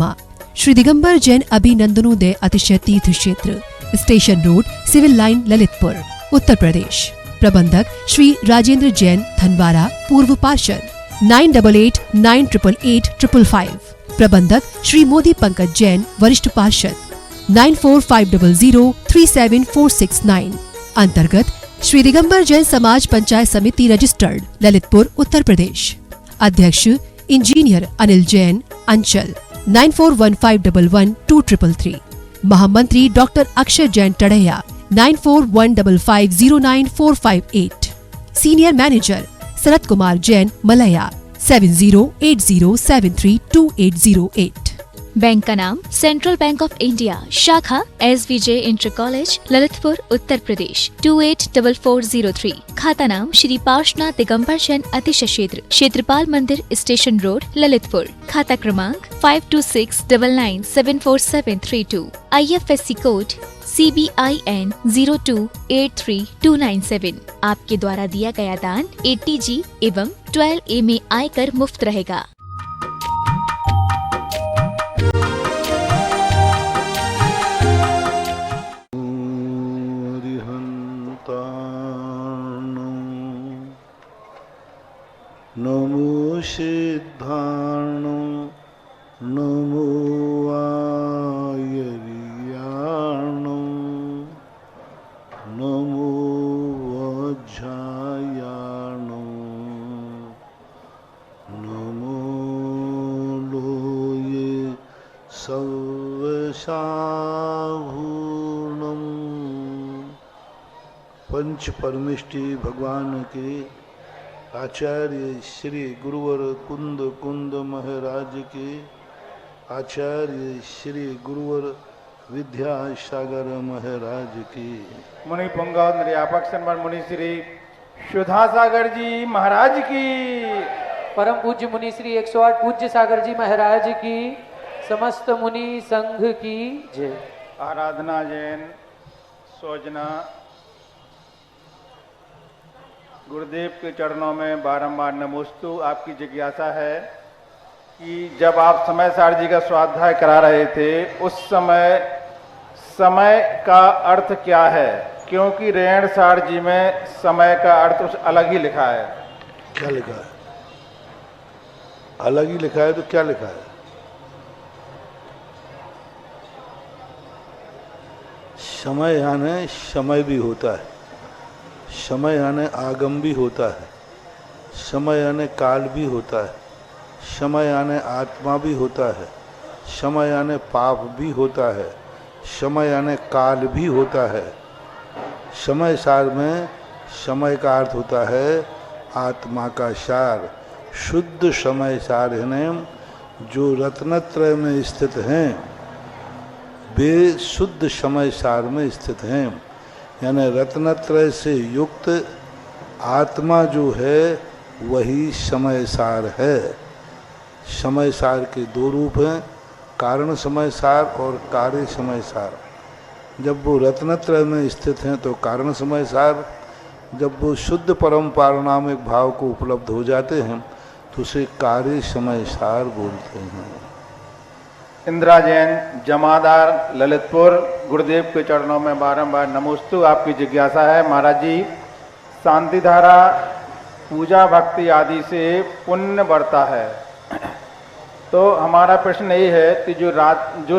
परिक्रमा, श्री दिगंबर जैन अभिनंदनोदय अतिशय तीर्थ क्षेत्र, station road, civil line, Lalitpur, Uttar Pradesh. प्रबंधक श्री राजेंद्र जैन, धनवारा, पूर्व पार्षद, 9889888555। प्रबंधक श्री मोदी पंकज जैन, वरिष्ठ पार्षद, 9450037469। अंतर्गत श्री दिगंबर जैन समाज पंचायत समिति रजिस्टर्ड, ललितपुर, उत्तर प्रदेश। अध्यक्ष इंजीनियर अनिल जैन, अंचल, 9415112333। महामंत्री doctor Akshay Jain Tadaiya, 9415509458। Senior manager Sharad Kumar Jain, Malaya, 7080732808। Bank का नाम सेंट्रल बैंक ऑफ इंडिया, शाखा SVJ inter college, Lalitpur, Uttar Pradesh, 284403। खाता नाम श्री पार्श्वनाथ दिगंबर जैन अतिशय क्षेत्र, क्षेत्रपाल मंदिर, स्टेशन रोड, ललितपुर। खाता क्रमांक 5269974732। IFSC code CBIN 0283297। आपके द्वारा दिया गया दान 80G एवं 12A में आयकर मुफ्त रहेगा। नमो सिद्धाणो नमो आयर्याणो नमो वज्रायाणो नमो लोये सर्वसाभूर्णम्। पंच परमेष्टि भगवान के आचार्य श्री गुरुवर कुंद कुंद महाराज के, आचार्य श्री गुरुवर विद्यासागर महाराज की, मुनि पुंगव निर्यापक सन्मान मुनि श्री सुधा सागर जी महाराज की, परम पूज्य मुनि श्री 108 पूज्य सागर जी महाराज की, समस्त मुनि संघ की जय। आराधना जैन सोजना गुरुदेव के चरणों में बारंबार नमोस्तु। आपकी जिज्ञासा है कि जब आप समय सार जी का स्वाध्याय करा रहे थे उस समय का अर्थ क्या है, क्योंकि रेण सार जी में समय का अर्थ उस अलग ही लिखा है। क्या लिखा है? अलग ही लिखा है तो क्या लिखा है? समय यानी समय भी होता है, समय यानी आगम भी होता है, समय यानी काल भी होता है, समय यानी आत्मा भी होता है, समय यानी पाप भी होता है, समय यानी काल भी होता है। समय सार में समय का अर्थ होता है आत्मा का सार, शुद्ध समय सार यानी जो रत्नत्रय में स्थित हैं वे शुद्ध समय सार में स्थित हैं। यानी रत्नत्रय से युक्त आत्मा जो है वही समय सार है। समय सार के दो रूप हैं, कारण समय सार और कार्य समय सार। जब वो रत्नत्रय में स्थित हैं तो कारण समय सार, जब वो शुद्ध परम पारणामिक भाव को उपलब्ध हो जाते हैं तो उसे कार्य समय सार बोलते हैं। इंदिरा जैन जमादार, ललितपुर, गुरुदेव के चरणों में बारंबार नमोस्तु। आपकी जिज्ञासा है महाराज जी, शांति धारा पूजा भक्ति आदि से पुण्य बढ़ता है, तो हमारा प्रश्न ये है कि जो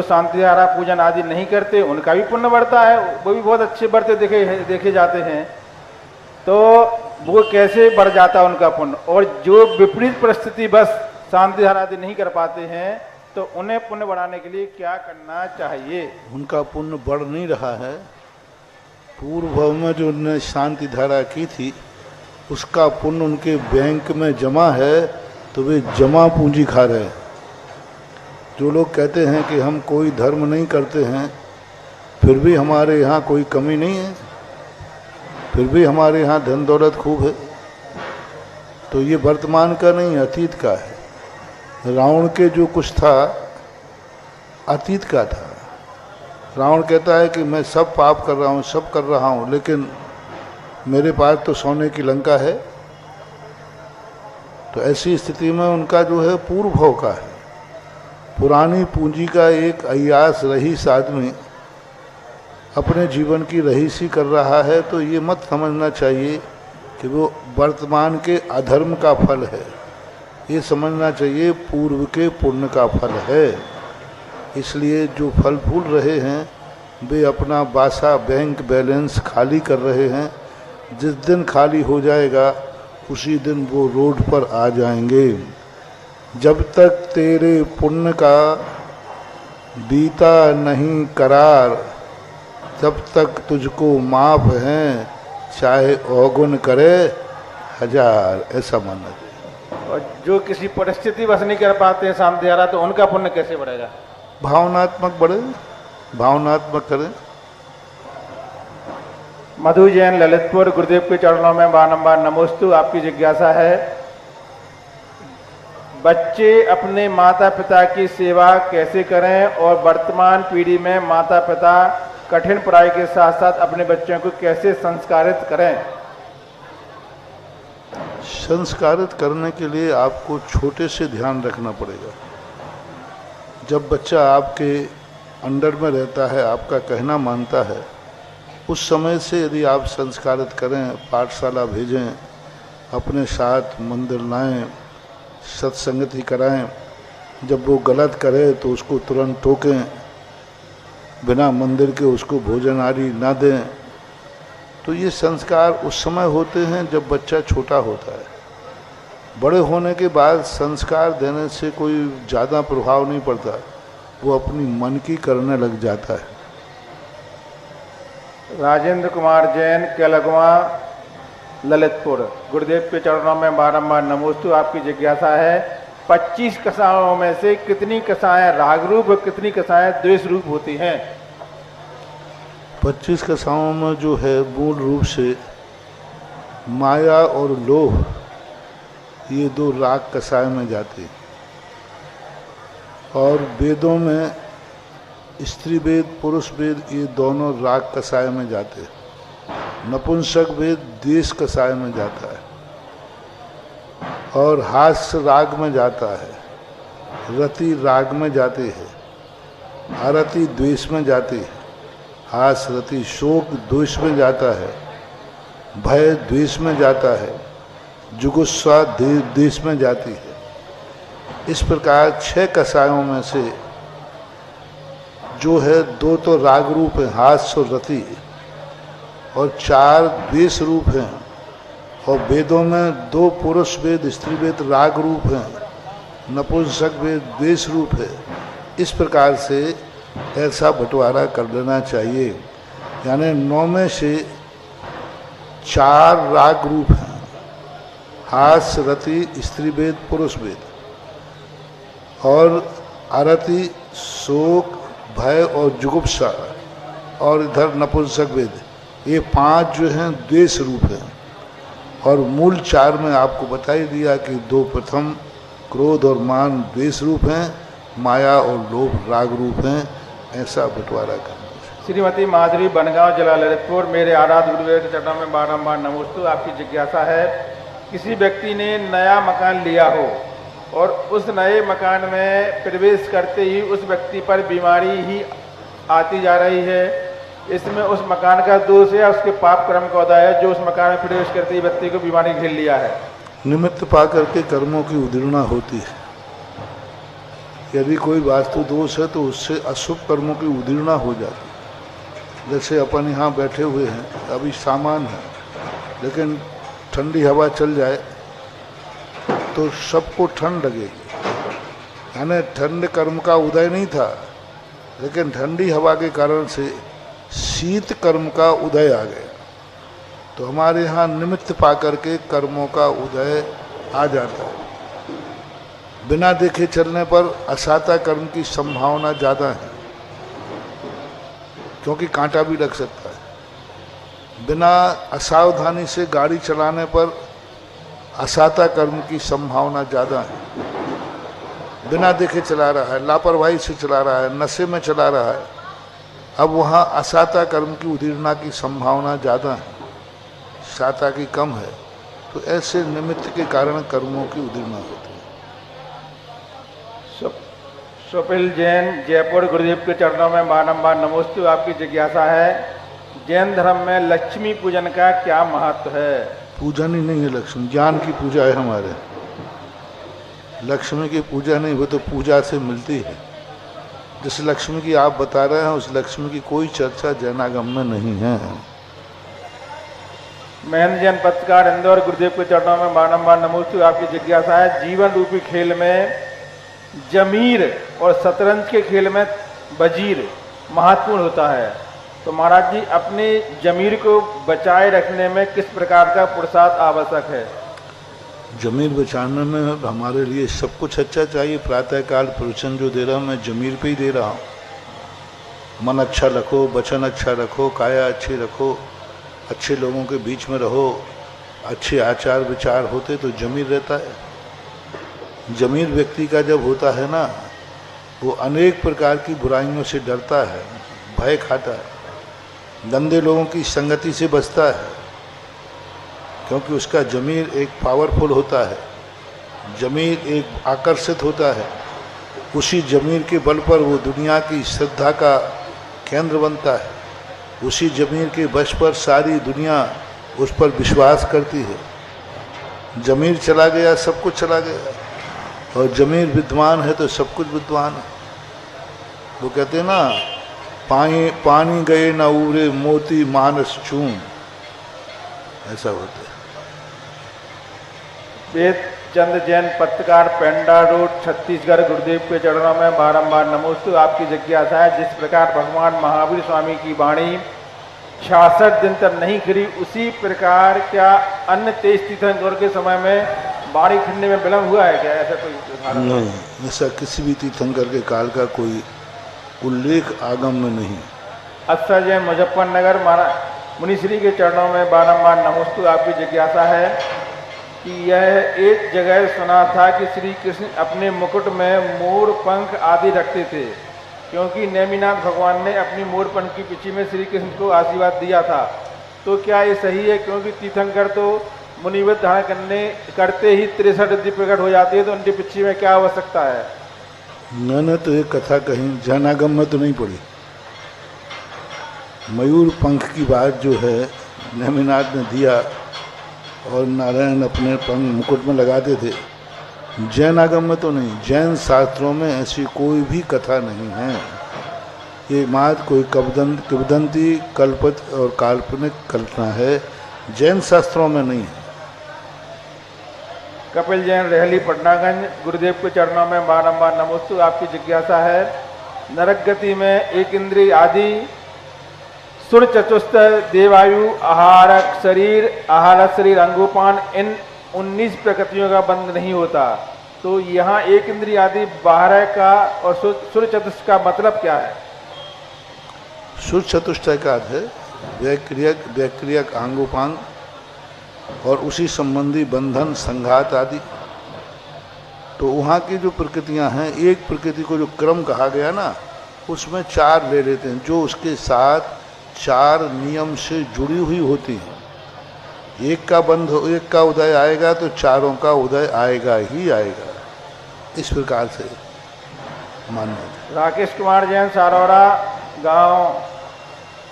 शांति धारा पूजन आदि नहीं करते उनका भी पुण्य बढ़ता है, वो भी बहुत अच्छे बढ़ते देखे जाते हैं, तो वो कैसे बढ़ जाता उनका पुण्य? और जो विपरीत परिस्थिति बस शांति धारा आदि नहीं कर पाते हैं तो उन्हें पुण्य बढ़ाने के लिए क्या करना चाहिए? उनका पुण्य बढ़ नहीं रहा है। पूर्व में जो उन्होंने शांति धारा की थी उसका पुण्य उनके बैंक में जमा है, तो वे जमा पूंजी खा रहे हैं। जो लोग कहते हैं कि हम कोई धर्म नहीं करते हैं फिर भी हमारे यहाँ कोई कमी नहीं है, फिर भी हमारे यहाँ धन दौलत खूब है, तो ये वर्तमान का नहीं अतीत का है। रावण के जो कुछ था अतीत का था। रावण कहता है कि मैं सब पाप कर रहा हूँ, सब कर रहा हूँ, लेकिन मेरे पास तो सोने की लंका है। तो ऐसी स्थिति में उनका जो है पूर्व भव का है। पुरानी पूंजी का एक अय्यास रईस आदमी अपने जीवन की रईसी कर रहा है, तो ये मत समझना चाहिए कि वो वर्तमान के अधर्म का फल है। ये समझना चाहिए पूर्व के पुण्य का फल है। इसलिए जो फल फूल रहे हैं वे अपना बासा बैंक बैलेंस खाली कर रहे हैं। जिस दिन खाली हो जाएगा उसी दिन वो रोड पर आ जाएंगे। जब तक तेरे पुण्य का बीता नहीं करार, तब तक तुझको माफ है, चाहे अवगुण करे हजार। ऐसा मानना चाहिए। और जो किसी परिस्थिति बस नहीं कर पाते हैं शांति आ रहा, तो उनका पुण्य कैसे बढ़ेगा? भावनात्मक बढ़े, भावनात्मक करें। मधु जैन ललितपुर, गुरुदेव के चरणों में बारंबार नमोस्तु। आपकी जिज्ञासा है, बच्चे अपने माता पिता की सेवा कैसे करें और वर्तमान पीढ़ी में माता पिता कठिन पढ़ाई के साथ साथ अपने बच्चों को कैसे संस्कारित करें? संस्कारित करने के लिए आपको छोटे से ध्यान रखना पड़ेगा। जब बच्चा आपके अंडर में रहता है, आपका कहना मानता है, उस समय से यदि आप संस्कारित करें, पाठशाला भेजें, अपने साथ मंदिर लाएं, सत्संगति कराएं, जब वो गलत करे तो उसको तुरंत टोकें, बिना मंदिर के उसको भोजन आदि ना दें, तो ये संस्कार उस समय होते हैं जब बच्चा छोटा होता है। बड़े होने के बाद संस्कार देने से कोई ज़्यादा प्रभाव नहीं पड़ता, वो अपनी मन की करने लग जाता है। राजेंद्र कुमार जैन, केलगवा, ललितपुर, गुरुदेव के चरणों में बारंबार नमोस्तु। आपकी जिज्ञासा है, 25 कसाओं में से कितनी कसाएं राग रूप और कितनी कसाएं द्वेष रूप होती हैं? 25 कसाओं में जो है मूल रूप से माया और लोभ, ये दो राग कसाय में जाते हैं। और वेदों में स्त्री वेद, पुरुष वेद, ये दोनों राग कसाय में जाते हैं। नपुंसक वेद द्वेष कसाय में जाता है और हास्य राग में जाता है। रति राग में जाते हैं, आरति द्वेष में जाती है, हास्य रति शोक द्वेष में जाता है, भय द्वेष में जाता है, जुगुस्सा द्वेष में जाती है। इस प्रकार 6 कसायों में से जो है 2 तो राग रूप है, हास्य और रति, और 4 द्वेष रूप हैं। और वेदों में 2 पुरुष वेद, स्त्री वेद राग रूप हैं, नपुंसक वेद द्वेष रूप है। इस प्रकार से ऐसा बंटवारा कर लेना चाहिए। यानी 9 में से 4 राग रूप हैं, हास्य, रति, स्त्री वेद, पुरुष वेद, और आरति, शोक, भय और जुगुप्सा, और इधर नपुंसक वेद। ये 5 जो हैं द्वेष रूप हैं। और मूल 4 में आपको बता ही दिया कि 2 प्रथम क्रोध और मान द्वेष रूप हैं, माया और लोभ राग रूप हैं। ऐसा बंटवारा करना। श्रीमती माधुरी, बनगांव जिला ललितपुर, मेरे आराध्य गुरुदेव के चरणों में बारंबार नमोस्तु। आपकी जिज्ञासा है, किसी व्यक्ति ने नया मकान लिया हो और उस नए मकान में प्रवेश करते ही उस व्यक्ति पर बीमारी ही आती जा रही है, इसमें उस मकान का दोष है, उसके पाप कर्म का उदय है जो उस मकान में प्रवेश करते ही व्यक्ति को बीमारी घेर लिया है? निमित्त पा करके कर्मों की उदीर्णा होती है। यदि कोई वास्तु दोष है तो उससे अशुभ कर्मों की उदीर्णा हो जाती है। जैसे अपन यहाँ बैठे हुए हैं, अभी सामान है, लेकिन ठंडी हवा चल जाए तो सबको ठंड लगेगी। यानी ठंड कर्म का उदय नहीं था, लेकिन ठंडी हवा के कारण से शीत कर्म का उदय आ गया। तो हमारे यहाँ निमित्त पा करके कर्मों का उदय आ जाता है। बिना देखे चलने पर असाता कर्म की संभावना ज़्यादा है, क्योंकि कांटा भी लग सकता है। बिना असावधानी से गाड़ी चलाने पर असाता कर्म की संभावना ज़्यादा है। बिना देखे चला रहा है, लापरवाही से चला रहा है, नशे में चला रहा है, अब वहाँ असाता कर्म की उदीर्णा की संभावना ज़्यादा है, साता की कम है। तो ऐसे निमित्त के कारण कर्मों की उदीर्णा होती है। स्वपिल जैन जयपुर गुरुदेव के चरणों में बारंबार नमोस्तु। आपकी जिज्ञासा है जैन धर्म में लक्ष्मी पूजन का क्या महत्व है? पूजन ही नहीं है लक्ष्मी, ज्ञान की पूजा है हमारे। लक्ष्मी की पूजा नहीं, वो तो पूजा से मिलती है। जिस लक्ष्मी की आप बता रहे हैं उस लक्ष्मी की कोई चर्चा जैनागम में नहीं है। महेंद्र जैन पत्रकार इंदौर गुरुदेव के चरणों में बारंबार नमोस्तु। आपकी जिज्ञासा है जीवन रूपी खेल में जमीर और शतरंज के खेल में वजीर महत्वपूर्ण होता है, तो महाराज जी अपने जमीर को बचाए रखने में किस प्रकार का पुरुषार्थ आवश्यक है? जमीर बचाने में हमारे लिए सब कुछ अच्छा चाहिए। प्रातःकाल प्रवचन जो दे रहा हूँ मैं जमीर पे ही दे रहा हूँ। मन अच्छा रखो, वचन अच्छा रखो, काया अच्छी रखो, अच्छे लोगों के बीच में रहो, अच्छे आचार विचार होते तो जमीर रहता है। जमीर व्यक्ति का जब होता है ना, वो अनेक प्रकार की बुराइयों से डरता है, भय खाता है, गंदे लोगों की संगति से बचता है, क्योंकि उसका जमीर एक पावरफुल होता है, जमीर एक आकर्षित होता है। उसी जमीर के बल पर वो दुनिया की श्रद्धा का केंद्र बनता है। उसी जमीर के बश पर सारी दुनिया उस पर विश्वास करती है। जमीर चला गया सब कुछ चला गया, और जमीर विद्वान है तो सब कुछ विद्वान है। वो कहते हैं ना, पानी गए न उबरे मोती मानस चून, ऐसा होता है। वेद चंद जैन पत्रकार पेंडा रोड छत्तीसगढ़ गुरुदेव के चरणों में बारंबार नमोस्तु। आपकी जिज्ञासा है जिस प्रकार भगवान महावीर स्वामी की वाणी 66 दिन तक नहीं खिली, उसी प्रकार क्या अन्य 23 तीर्थंकर के समय में वाणी खिलने में विलम्ब हुआ है क्या? ऐसा कोई उदाहरण नहीं, ऐसा किसी भी तीर्थंकर के काल का कोई उल्लेख आगम में नहीं। अक्षर जैन मुजफ्फरनगर मुनिश्री के चरणों में बारंबार नमोस्तु। आपकी जिज्ञासा है कि यह एक जगह सुना था कि श्री कृष्ण अपने मुकुट में मोर पंख आदि रखते थे, क्योंकि नेमिनाथ भगवान ने अपनी मोर पंख की पिछी में श्री कृष्ण को आशीर्वाद दिया था। तो क्या ये सही है? क्योंकि तीर्थंकर तो मुनिवत धारण करते ही 63 रिद्धि प्रकट हो जाती है, तो उनकी पिछी में क्या आवश्यकता है? मैंने तो एक कथा कहीं जैनागम में तो नहीं पढ़ी। मयूर पंख की बात जो है नेमिनाथ ने दिया और नारायण अपने पंख मुकुट में लगाते थे, जैनागम में तो नहीं। जैन शास्त्रों में ऐसी कोई भी कथा नहीं है। ये मात्र कोई किंवदंती कल्पित और काल्पनिक कल्पना है, जैन शास्त्रों में नहीं है। कपिल जैन रहली पटनागंज गुरुदेव के चरणों में बारंबार नमोस्तु। आपकी जिज्ञासा है नरक गति में एक इंद्रिय आदि सुर चतुस्थ देवायु आहारक शरीर अंगोपान इन 19 प्रकृतियों का बंध नहीं होता, तो यहाँ एक इंद्रिय आदि 12 का और सुर चतुष्ट का मतलब क्या है? सुर चतुष्टय का अर्थ है वैक्रियक अंगोपांग और उसी संबंधी बंधन संघात आदि। तो वहाँ की जो प्रकृतियाँ हैं, एक प्रकृति को जो क्रम कहा गया ना, उसमें 4 ले लेते हैं, जो उसके साथ 4 नियम से जुड़ी हुई होती हैं। एक का उदय आएगा तो चारों का उदय आएगा ही आएगा, इस प्रकार से मानना है। राकेश कुमार जैन सारोड़ा गांव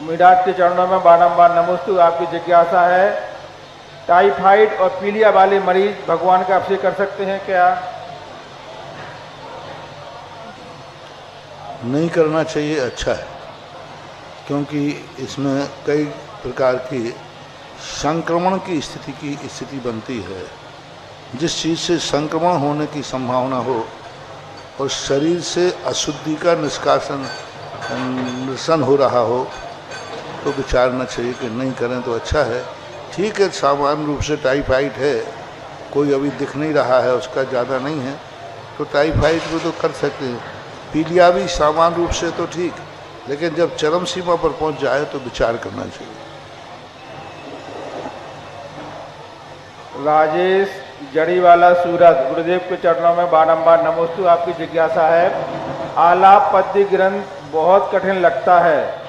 मिडाट के चरणों में बारंबार नमोस्तु। आपकी जिज्ञासा है टाइफाइड और पीलिया वाले मरीज भगवान का अभिषेक कर सकते हैं क्या? नहीं करना चाहिए, अच्छा है, क्योंकि इसमें कई प्रकार की संक्रमण की स्थिति बनती है। जिस चीज़ से संक्रमण होने की संभावना हो और शरीर से अशुद्धि का निरसन हो रहा हो, तो विचारना चाहिए कि नहीं करें तो अच्छा है। ठीक है, सामान्य रूप से टाइफाइड है, कोई अभी दिख नहीं रहा है, उसका ज़्यादा नहीं है, तो टाइफाइड को तो कर सकते हैं। पीलिया भी सामान्य रूप से तो ठीक, लेकिन जब चरम सीमा पर पहुंच जाए तो विचार करना चाहिए। राजेश जड़ीवाला सूरत गुरुदेव के चरणों में बारंबार नमोस्तु। आपकी जिज्ञासा है आलाप पद्य ग्रंथ बहुत कठिन लगता है,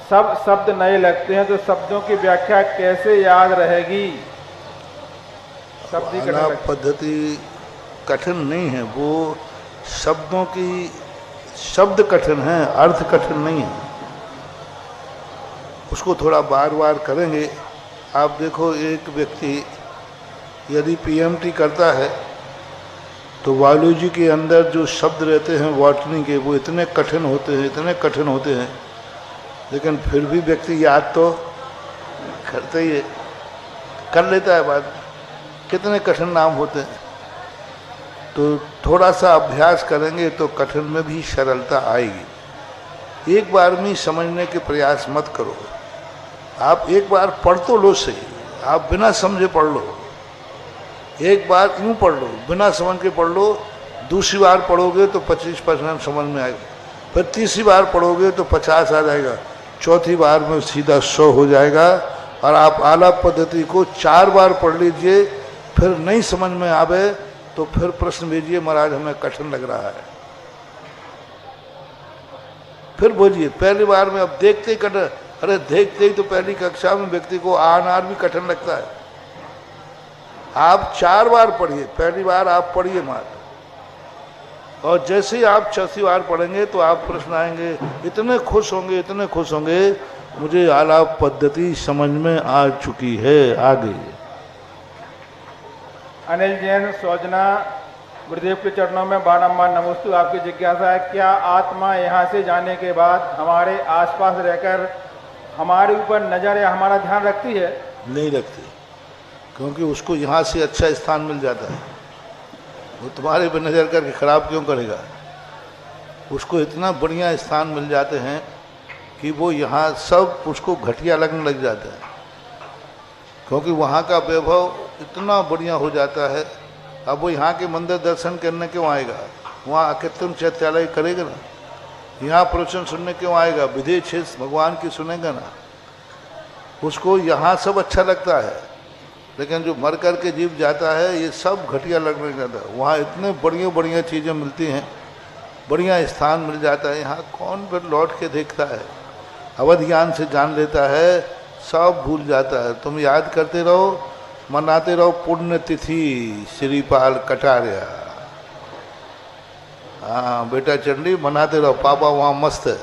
सब शब्द नए लगते हैं, तो शब्दों की व्याख्या कैसे याद रहेगी? शब्द आलाप पद्धति कठिन नहीं है, वो शब्दों की शब्द कठिन है, अर्थ कठिन नहीं है। उसको थोड़ा बार बार करेंगे। आप देखो, एक व्यक्ति यदि पीएमटी करता है तो बायोलॉजी के अंदर जो शब्द रहते हैं बॉटनी के, वो इतने कठिन होते हैं, इतने कठिन होते हैं, लेकिन फिर भी व्यक्ति याद तो करते ही है, कर लेता है बात। कितने कठिन नाम होते हैं। तो थोड़ा सा अभ्यास करेंगे तो कठिन में भी सरलता आएगी। एक बार में समझने के प्रयास मत करो। आप एक बार पढ़ तो लो सही, आप बिना समझे पढ़ लो। एक बार यूँ पढ़ लो, बिना समझ के पढ़ लो। दूसरी बार पढ़ोगे तो 25% समझ में आएगा, फिर तीसरी बार पढ़ोगे तो 50 आ जाएगा, चौथी बार में सीधा 100 हो जाएगा। और आप आलाप पद्धति को 4 बार पढ़ लीजिए, फिर नहीं समझ में आवे तो फिर प्रश्न भेजिए, महाराज हमें कठिन लग रहा है। फिर बोलिए, पहली बार में अब देखते ही कठिन, अरे देखते ही तो पहली कक्षा में व्यक्ति को आनार भी कठिन लगता है। आप 4 बार पढ़िए, पहली बार आप पढ़िए मात्र, और जैसे ही आप 6वीं बार पढ़ेंगे तो आप प्रश्न आएंगे, इतने खुश होंगे, इतने खुश होंगे, मुझे आलाप पद्धति समझ में आ चुकी है, आ गई है। अनिल जैन सोजना, गुरुदेव के चरणों में बारंबार नमोस्तु। आपकी जिज्ञासा है, क्या आत्मा यहाँ से जाने के बाद हमारे आसपास रहकर हमारे ऊपर नजर या हमारा ध्यान रखती है? नहीं रखती, क्योंकि उसको यहाँ से अच्छा स्थान मिल जाता है। वो तुम्हारे पर नजर करके खराब क्यों करेगा? उसको इतना बढ़िया स्थान मिल जाते हैं कि वो यहाँ सब उसको घटिया लगने लग जाता है, क्योंकि वहाँ का वैभव इतना बढ़िया हो जाता है। अब वो यहाँ के मंदिर दर्शन करने क्यों आएगा? वहाँ कीर्तन चैत्यालय करेगा ना। यहाँ प्रवचन सुनने क्यों आएगा? विधि क्षेत्र भगवान की सुनेगा ना। उसको यहाँ सब अच्छा लगता है, लेकिन जो मर कर के जीव जाता है ये सब घटिया लगने लग जाता है। वहाँ इतने बढ़िया बढ़िया चीज़ें मिलती हैं, बढ़िया स्थान मिल जाता है, यहाँ कौन फिर लौट के देखता है? अवध ज्ञान से जान लेता है, सब भूल जाता है। तुम याद करते रहो, मनाते रहो पुण्यतिथि श्रीपाल कटारिया। हाँ बेटा चंडी, मनाते रहो, पापा वहाँ मस्त है।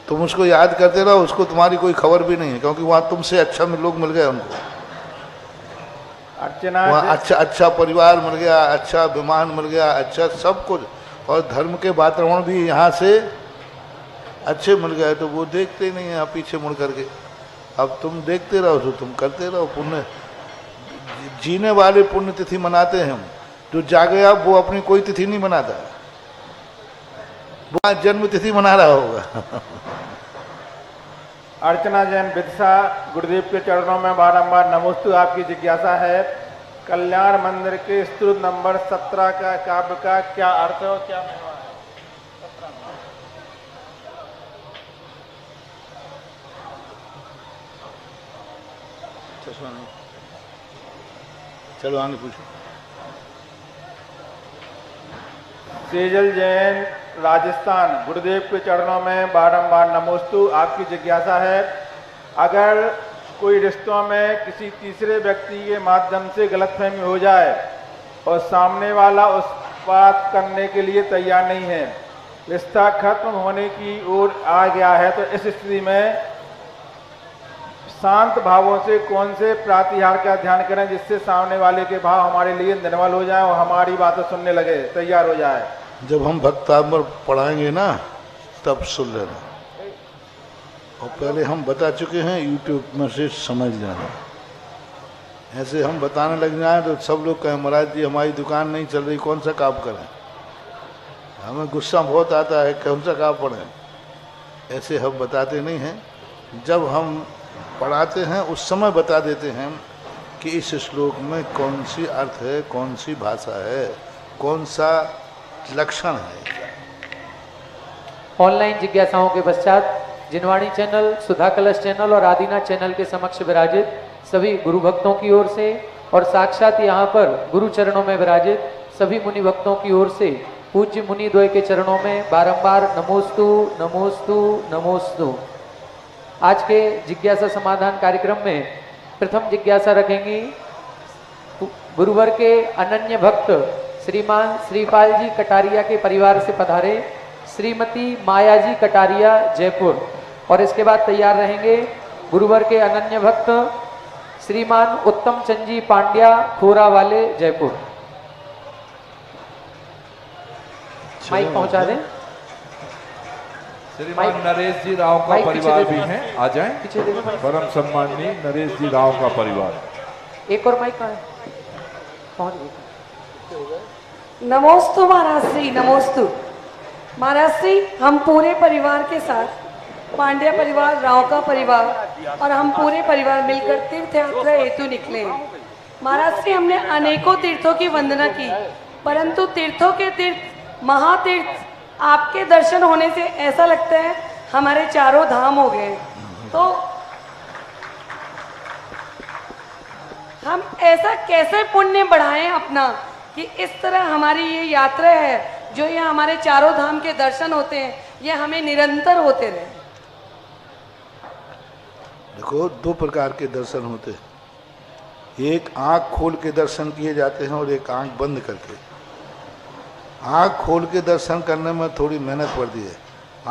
तुम उसको याद करते रहो, उसको तुम्हारी कोई खबर भी नहीं है, क्योंकि वहाँ तुमसे अच्छा लोग मिल गए उनको। अर्चना, वहाँ अच्छा परिवार मिल गया, अच्छा विमान मिल गया, अच्छा सब कुछ, और धर्म के वातावरण भी यहाँ से अच्छे मिल गए। तो वो देखते ही नहीं है पीछे मुड़ करके। अब तुम देखते रहो तो तुम करते रहो। पुण्य जीने वाले पुण्य तिथि मनाते हैं हम। जो जागे अब वो अपनी कोई तिथि नहीं मनाता, वो जन्म तिथि मना रहा होगा। अर्चना जैन विदिशा, गुरुदेव के चरणों में बारंबार नमोस्तु। आपकी जिज्ञासा है, कल्याण मंदिर के स्तुति नंबर 17 का काव्य का क्या अर्थ और क्या महिमा है? चलो आगे पूछो। सेजल जैन, राजस्थान, गुरुदेव के चरणों में बारंबार नमोस्तु। आपकी जिज्ञासा है, अगर कोई रिश्तों में किसी तीसरे व्यक्ति के माध्यम से गलतफहमी हो जाए और सामने वाला उस बात करने के लिए तैयार नहीं है, रिश्ता खत्म होने की ओर आ गया है, तो इस स्थिति में शांत भावों से कौन से प्रातिहार का ध्यान करें जिससे सामने वाले के भाव हमारे लिए निर्मल हो जाए और हमारी बातें सुनने लगे, तैयार हो जाए? जब हम भक्तामृत पढ़ाएंगे ना तब सुन लेना, और पहले हम बता चुके हैं, यूट्यूब में से समझ लेना। ऐसे हम बताने लग जाएं तो सब लोग कहें महाराज जी हमारी दुकान नहीं चल रही, कौन सा काम करें? हमें गुस्सा बहुत आता है, कौन सा काम पढ़ें? ऐसे हम बताते नहीं हैं। जब हम पढ़ाते हैं उस समय बता देते हैं कि इस श्लोक में कौन सी अर्थ है, कौन सी भाषा है, कौन सा लक्षण है। ऑनलाइन जिज्ञासाओं के पश्चात जिनवाणी चैनल, सुधा कलश चैनल और आदिना चैनल के समक्ष विराजित सभी गुरु भक्तों की ओर से और साक्षात यहाँ पर गुरु चरणों में विराजित सभी मुनि भक्तों की ओर से पूज्य मुनि द्वय के चरणों में बारंबार नमोस्तु नमोस्तु नमोस्तु। आज के जिज्ञासा समाधान कार्यक्रम में प्रथम जिज्ञासा रखेंगी गुरुवर के अनन्य भक्त श्रीमान श्रीपाल जी कटारिया के परिवार से पधारे श्रीमती माया जी कटारिया जयपुर। और इसके बाद तैयार रहेंगे गुरुवर के अनन्य भक्त श्रीमान उत्तम चंद जी पांड्या खोरा वाले जयपुर। माइक पहुंचा दें। श्रीमान नरेश जी राव का परिवार भी है, आ जाएं। पीछे देखो माइक। परम सम्माननीय नरेश जी राव का परिवार। एक और माइक कहाँ है? पहुंच गई। नमोस्तु महाराज श्री, नमोस्तु महाराज श्री। हम पूरे परिवार के साथ पांड्या परिवार, राव का परिवार और हम पूरे परिवार मिलकर तीर्थ यात्रा हेतु निकले हैं। महाराज श्री, हमने अनेकों तीर्थों की वंदना की, परंतु तीर्थों के तीर्थ महातीर्थ आपके दर्शन होने से ऐसा लगता है हमारे चारों धाम हो गए। तो हम ऐसा कैसे पुण्य बढ़ाएं अपना कि इस तरह हमारी ये यात्रा है, जो ये हमारे चारों धाम के दर्शन होते हैं, ये हमें निरंतर होते रहे। देखो, दो प्रकार के दर्शन होते हैं। एक आंख खोल के दर्शन किए जाते हैं और एक आंख बंद करके। आंख खोल के दर्शन करने में थोड़ी मेहनत पड़ती है।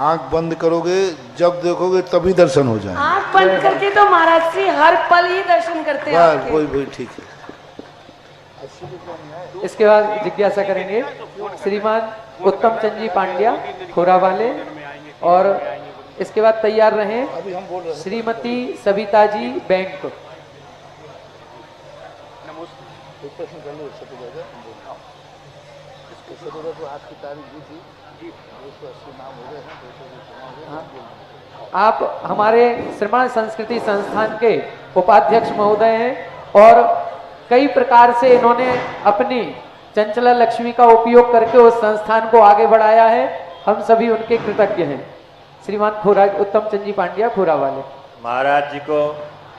आंख बंद करोगे, जब देखोगे तभी दर्शन हो जाएंगे। आंख बंद करके तो महाराज जी हर पल ही दर्शन करते हैं आपके। वही ठीक है। इसके बाद जिज्ञासा करेंगे श्रीमान उत्तम चंद जी पांड्या खोरा वाले। और इसके बाद तैयार रहें श्रीमती सविता जी बैंक। आप हमारे श्रमण संस्कृति संस्थान के उपाध्यक्ष महोदय हैं और कई प्रकार से इन्होंने अपनी चंचला लक्ष्मी का उपयोग करके उस संस्थान को आगे बढ़ाया है। हम सभी उनके कृतज्ञ हैं। श्रीमान खोरा उत्तम चंद जी पांड्या खोरा वाले। महाराज जी को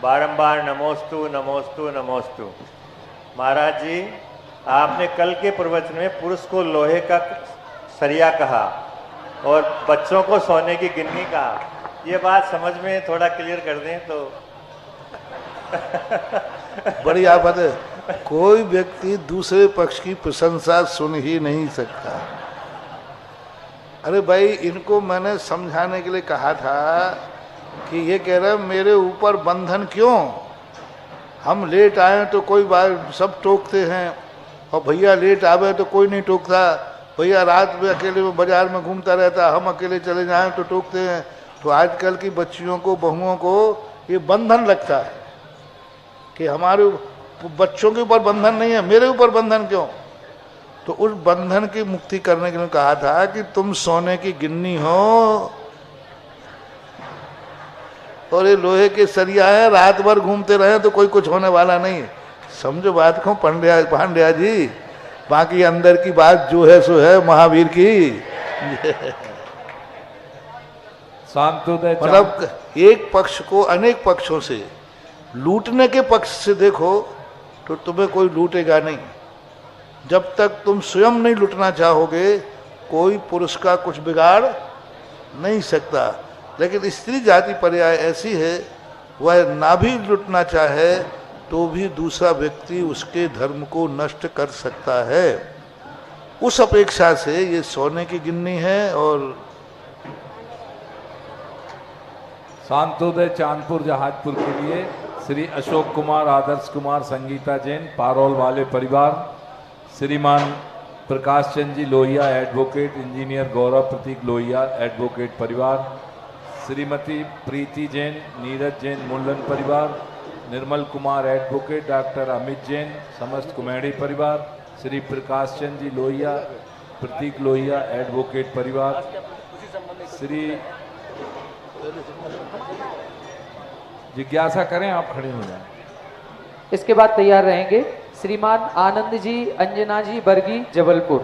बारंबार नमोस्तु नमोस्तु नमोस्तु। महाराज जी, आपने कल के प्रवचन में पुरुष को लोहे का सरिया कहा और बच्चों को सोने की गिन्नी कहा। ये बात समझ में थोड़ा क्लियर कर दें तो। बड़ी आफत है, कोई व्यक्ति दूसरे पक्ष की प्रशंसा सुन ही नहीं सकता। अरे भाई, इनको मैंने समझाने के लिए कहा था कि ये कह रहे मेरे ऊपर बंधन क्यों, हम लेट आए तो कोई बात सब टोकते हैं और भैया लेट आवे तो कोई नहीं टोकता। भैया रात में अकेले में बाजार में घूमता रहता, हम अकेले चले जाएं तो टोकते हैं। तो आजकल की बच्चियों को, बहुओं को ये बंधन लगता है कि हमारे बच्चों के ऊपर बंधन नहीं है, मेरे ऊपर बंधन क्यों। तो उस बंधन की मुक्ति करने के लिए कहा था कि तुम सोने की गिन्नी हो और ये लोहे के सरिया है, रात भर घूमते रहे तो कोई कुछ होने वाला नहीं है। समझो बात को पांड्या जी, बाकी अंदर की बात जो है सो है महावीर की। शांतोदय मतलब एक पक्ष को अनेक पक्षों से, लूटने के पक्ष से देखो तो तुम्हें कोई लूटेगा नहीं। जब तक तुम स्वयं नहीं लूटना चाहोगे, कोई पुरुष का कुछ बिगाड़ नहीं सकता। लेकिन स्त्री जाति पर्याय ऐसी है, वह ना भी लूटना चाहे तो भी दूसरा व्यक्ति उसके धर्म को नष्ट कर सकता है। उस अपेक्षा से ये सोने की गिन्नी है। और शांतोदय चांदपुर जहाजपुर के लिए श्री अशोक कुमार, आदर्श कुमार, संगीता जैन पारोल वाले परिवार। श्रीमान प्रकाश चंद जी लोहिया एडवोकेट, इंजीनियर गौरव प्रतीक लोहिया एडवोकेट परिवार। श्रीमती प्रीति जैन, नीरज जैन मुंडन परिवार। निर्मल कुमार एडवोकेट, डॉक्टर अमित जैन समस्त कुमेड़ी परिवार। श्री प्रकाश चंद जी लोहिया, प्रतीक लोहिया एडवोकेट परिवार। श्री जिज्ञासा करें, आप खड़े हो जाएं। इसके बाद तैयार रहेंगे श्रीमान आनंद जी अंजना जी बरगी जबलपुर।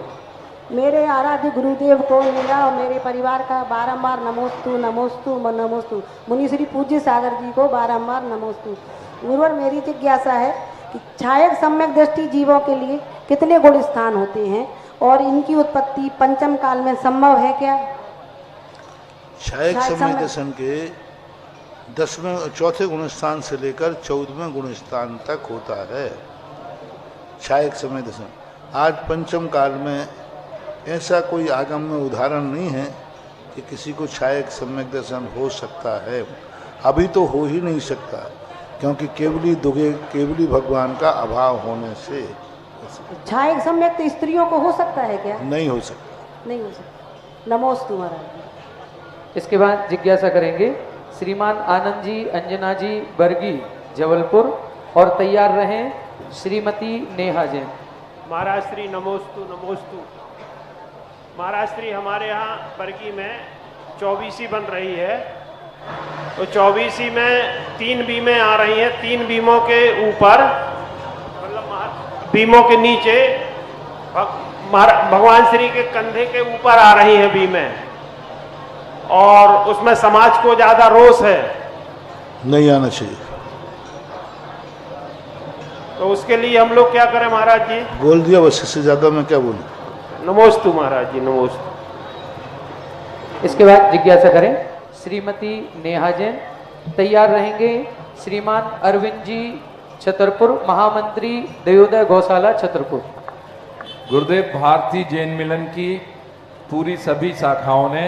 मेरे आराध्य गुरुदेव को मेरा और मेरे परिवार का बारंबार नमोस्तु नमोस्तु नमोस्तु। मुनि श्री पूज्य सागर जी को बारंबार नमोस्तु। गुरुवर, मेरी जिज्ञासा है कि छायक सम्यक दृष्टि जीवों के लिए कितने गुण स्थान होते हैं और इनकी उत्पत्ति पंचम काल में संभव है क्या? छायक समय दर्शन के 10वें चौथे गुण स्थान से लेकर 14वें गुण स्थान तक होता है छायक समय दर्शन। आज पंचम काल में ऐसा कोई आगम में उदाहरण नहीं है कि किसी को छायक सम्यक दर्शन हो सकता है। अभी तो हो ही नहीं सकता, क्योंकि केवली भगवान का अभाव होने से। छायक सम्यक तो स्त्रियों को हो सकता है क्या? नहीं हो सकता, नहीं हो सकता। नमोस्तु महाराज। इसके बाद जिज्ञासा करेंगे श्रीमान आनंद जी, अंजना जी बर्गी जबलपुर, और तैयार रहें श्रीमती नेहा जैन। महाराज श्री नमोस्तु नमोस्तु। महाराज श्री हमारे यहाँ बरगी में 24 बन रही है, तो 24 में 3 बीमें आ रही हैं। 3 बीमों के ऊपर मतलब बीमों के नीचे भगवान श्री के कंधे के ऊपर आ रही हैं बीमें, और उसमें समाज को ज्यादा रोष है, नहीं आना चाहिए। तो उसके लिए हम लोग क्या करें महाराज जी? बोल दिया बस, इससे ज्यादा मैं क्या बोलूं। नमोस्तु महाराज जी, नमोस्तु। इसके बाद जिज्ञासा करें श्रीमती नेहा जैन। तैयार रहेंगे श्रीमान अरविंद जी छतरपुर, महामंत्री दयोदय गौशाला छतरपुर। गुरुदेव भारती जैन मिलन की पूरी सभी शाखाओं ने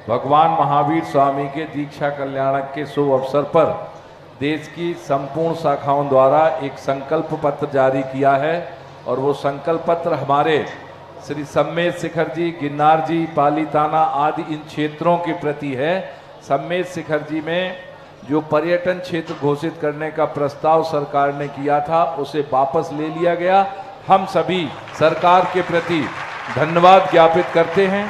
भगवान महावीर स्वामी के दीक्षा कल्याणक के शुभ अवसर पर देश की संपूर्ण शाखाओं द्वारा एक संकल्प पत्र जारी किया है, और वो संकल्प पत्र हमारे श्री सम्मेद शिखर जी, गिरनार जी, पालीताना आदि इन क्षेत्रों के प्रति है। सम्मेद शिखर जी में जो पर्यटन क्षेत्र घोषित करने का प्रस्ताव सरकार ने किया था, उसे वापस ले लिया गया। हम सभी सरकार के प्रति धन्यवाद ज्ञापित करते हैं।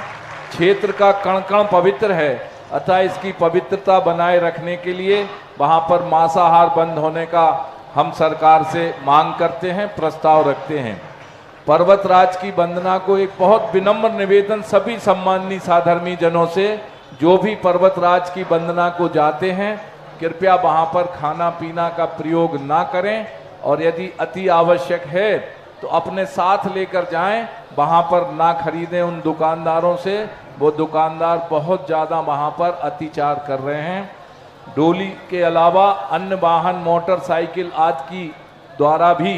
क्षेत्र का कण कण पवित्र है, अतः इसकी पवित्रता बनाए रखने के लिए वहां पर मांसाहार बंद होने का हम सरकार से मांग करते हैं, प्रस्ताव रखते हैं। पर्वतराज की वंदना को एक बहुत विनम्र निवेदन सभी सम्माननीय साधर्मी जनों से, जो भी पर्वतराज की वंदना को जाते हैं कृपया वहां पर खाना पीना का प्रयोग ना करें, और यदि अति आवश्यक है तो अपने साथ लेकर जाएं, वहां पर ना खरीदें उन दुकानदारों से। वो दुकानदार बहुत ज़्यादा वहां पर अत्याचार कर रहे हैं। डोली के अलावा अन्य वाहन मोटरसाइकिल आदि की द्वारा भी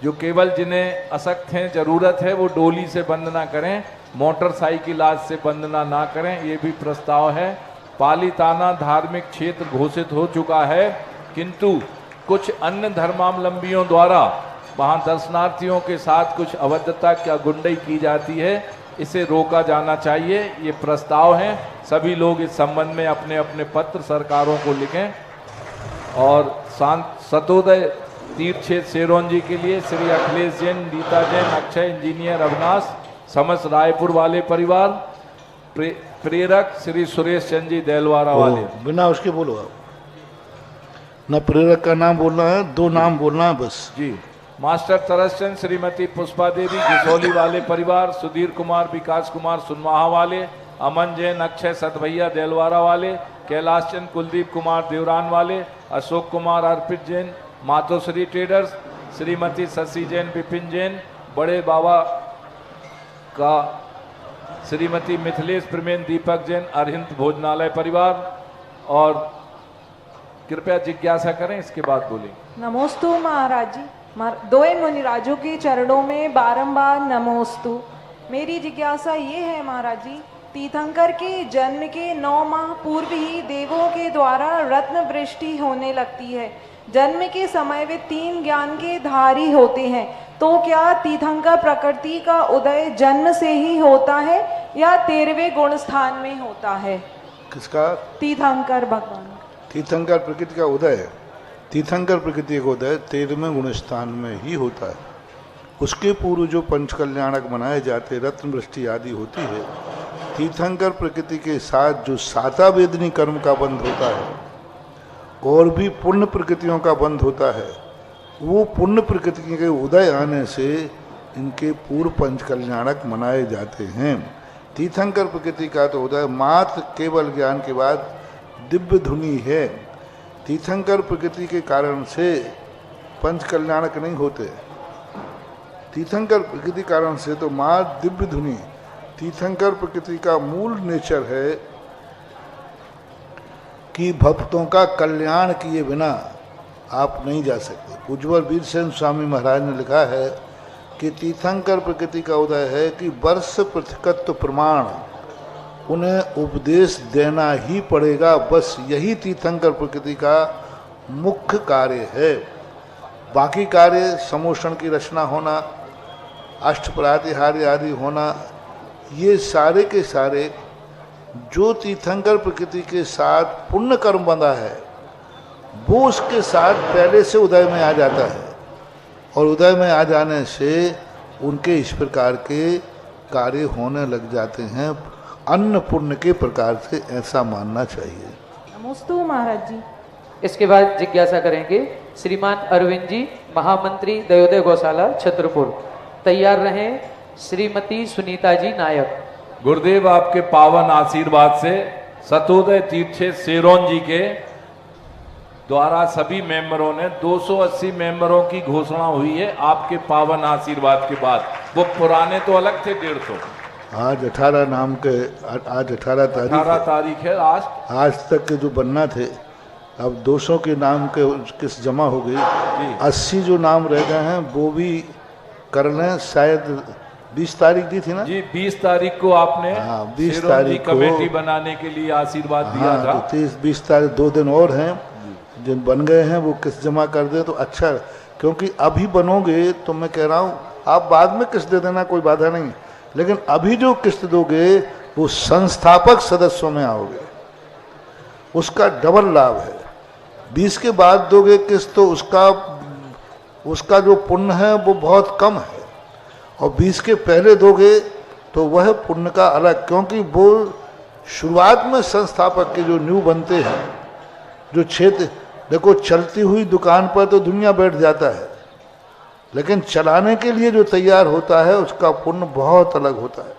जो केवल जिन्हें असक्त हैं, ज़रूरत है, वो डोली से वंदना करें, मोटरसाइकिल आदि से वंदना ना करें, ये भी प्रस्ताव है। पालीताना धार्मिक क्षेत्र घोषित हो चुका है, किंतु कुछ अन्य धर्मावलंबियों द्वारा वहाँ दर्शनार्थियों के साथ कुछ अभद्रता क्या गुंडई की जाती है, इसे रोका जाना चाहिए। ये प्रस्ताव हैं, सभी लोग इस संबंध में अपने अपने पत्र सरकारों को लिखें। और सतोदय तीर्थ क्षेत्र सेरोन जी के लिए श्री अखिलेश जैन, रीता जैन, अक्षय, इंजीनियर अविनाश, समस्त रायपुर वाले परिवार, प्रेरक श्री सुरेश चंद जी देलवारा वाले। बिना उसके बोलो आप, न प्रेरक का नाम बोलना है, 2 नाम बोलना है बस जी। मास्टर तरसचंद, श्रीमती पुष्पा देवी घिसौली वाले परिवार, सुधीर कुमार, विकास कुमार सुनवाहा वाले, अमन जैन, अक्षय सतभैया देलवारा वाले, कैलाश चंद, कुलदीप कुमार देवरान वाले, अशोक कुमार, अर्पित जैन, मातोश्री ट्रेडर्स, श्रीमती शशि जैन, विपिन जैन, बड़े बाबा का श्रीमती मिथिलेश प्रमेन, दीपक जैन, अरहिंद भोजनालय परिवार। और कृपया जिज्ञासा करें, इसके बाद बोलेंगे। नमोस्तु महाराज जी। दोए मुनिराजों के चरणों में बारंबार नमोस्तु। मेरी जिज्ञासा ये है महाराज जी, तीर्थंकर के जन्म के 9 माह पूर्व ही देवों के द्वारा रत्न वृष्टि होने लगती है। जन्म के समय वे 3 ज्ञान के धारी होते हैं, तो क्या तीर्थंकर प्रकृति का उदय जन्म से ही होता है या 13वें गुण स्थान में होता है? किसका? तीर्थंकर भगवान। तीर्थंकर प्रकृति का उदय, तीर्थंकर प्रकृति का उदय 13वें गुण स्थान में ही होता है। उसके पूर्व जो पंचकल्याणक मनाए जाते, रत्न वृष्टि आदि होती है, तीर्थंकर प्रकृति के साथ जो साता वेदनी कर्म का बंध होता है और भी पुण्य प्रकृतियों का बंध होता है, वो पुण्य प्रकृति के उदय आने से इनके पूर्व पंचकल्याणक मनाए जाते हैं। तीर्थंकर प्रकृति का तो उदय मात्र केवल ज्ञान के बाद दिव्य धुनी है। तीर्थंकर प्रकृति के कारण से पंचकल्याणक नहीं होते। तीर्थंकर प्रकृति कारण से तो मात्र दिव्य धुनी। तीर्थंकर प्रकृति का मूल नेचर है कि भक्तों का कल्याण किए बिना आप नहीं जा सकते। पूज्यवर वीरसेन स्वामी महाराज ने लिखा है, कि तीर्थंकर प्रकृति का उदय है कि वर्ष पृथकत्व प्रमाण उन्हें उपदेश देना ही पड़ेगा। बस यही तीर्थंकर प्रकृति का मुख्य कार्य है। बाकी कार्य समोषण की रचना होना, अष्टप्रातिहार्य आदि होना, ये सारे के सारे जो तीर्थंकर प्रकृति के साथ पुण्य कर्म बंधा है वो उसके साथ पहले से उदय में आ जाता है, और उदय में आ जाने से उनके इस प्रकार के कार्य होने लग जाते हैं अन्न पुण्य के प्रकार से, ऐसा मानना चाहिए। नमोस्तु महाराज जी। इसके बाद जिज्ञासा करेंगे श्रीमान अरविंद जी, महामंत्री दयोदय गौशाला छतरपुर। तैयार रहें श्रीमती सुनीता जी नायक। गुरुदेव आपके पावन आशीर्वाद से सतोदय तीर्थ सेरोन जी के द्वारा सभी मेंबरों ने 280 मेंबरों की घोषणा हुई है आपके पावन आशीर्वाद के बाद। वो पुराने तो अलग थे 150। आज 18 नाम के, आज 18 तारीख है। आज तक के जो बनना थे अब 200 के नाम के किस जमा हो गई। 80 जो नाम रह गए हैं वो भी कर लें। शायद 20 तारीख दी थी ना जी, 20 तारीख को आपने 20 तारीख को कमेटी बनाने के लिए आशीर्वाद दिया था। तो 30-20 तारीख 2 दिन और हैं, जिन बन गए हैं वो किस्त जमा कर दें तो अच्छा, क्योंकि अभी बनोगे तो मैं कह रहा हूँ आप बाद में किस्त दे देना, कोई बाधा नहीं, लेकिन अभी जो किस्त दोगे वो संस्थापक सदस्यों में आओगे, उसका डबल लाभ है। 20 के बाद दोगे किस्त तो उसका जो पुण्य है वो बहुत कम है, और 20 के पहले दोगे तो वह पुण्य का अलग, क्योंकि वो शुरुआत में संस्थापक के जो न्यू बनते हैं, जो क्षेत्र देखो चलती हुई दुकान पर तो दुनिया बैठ जाता है, लेकिन चलाने के लिए जो तैयार होता है उसका पुण्य बहुत अलग होता है।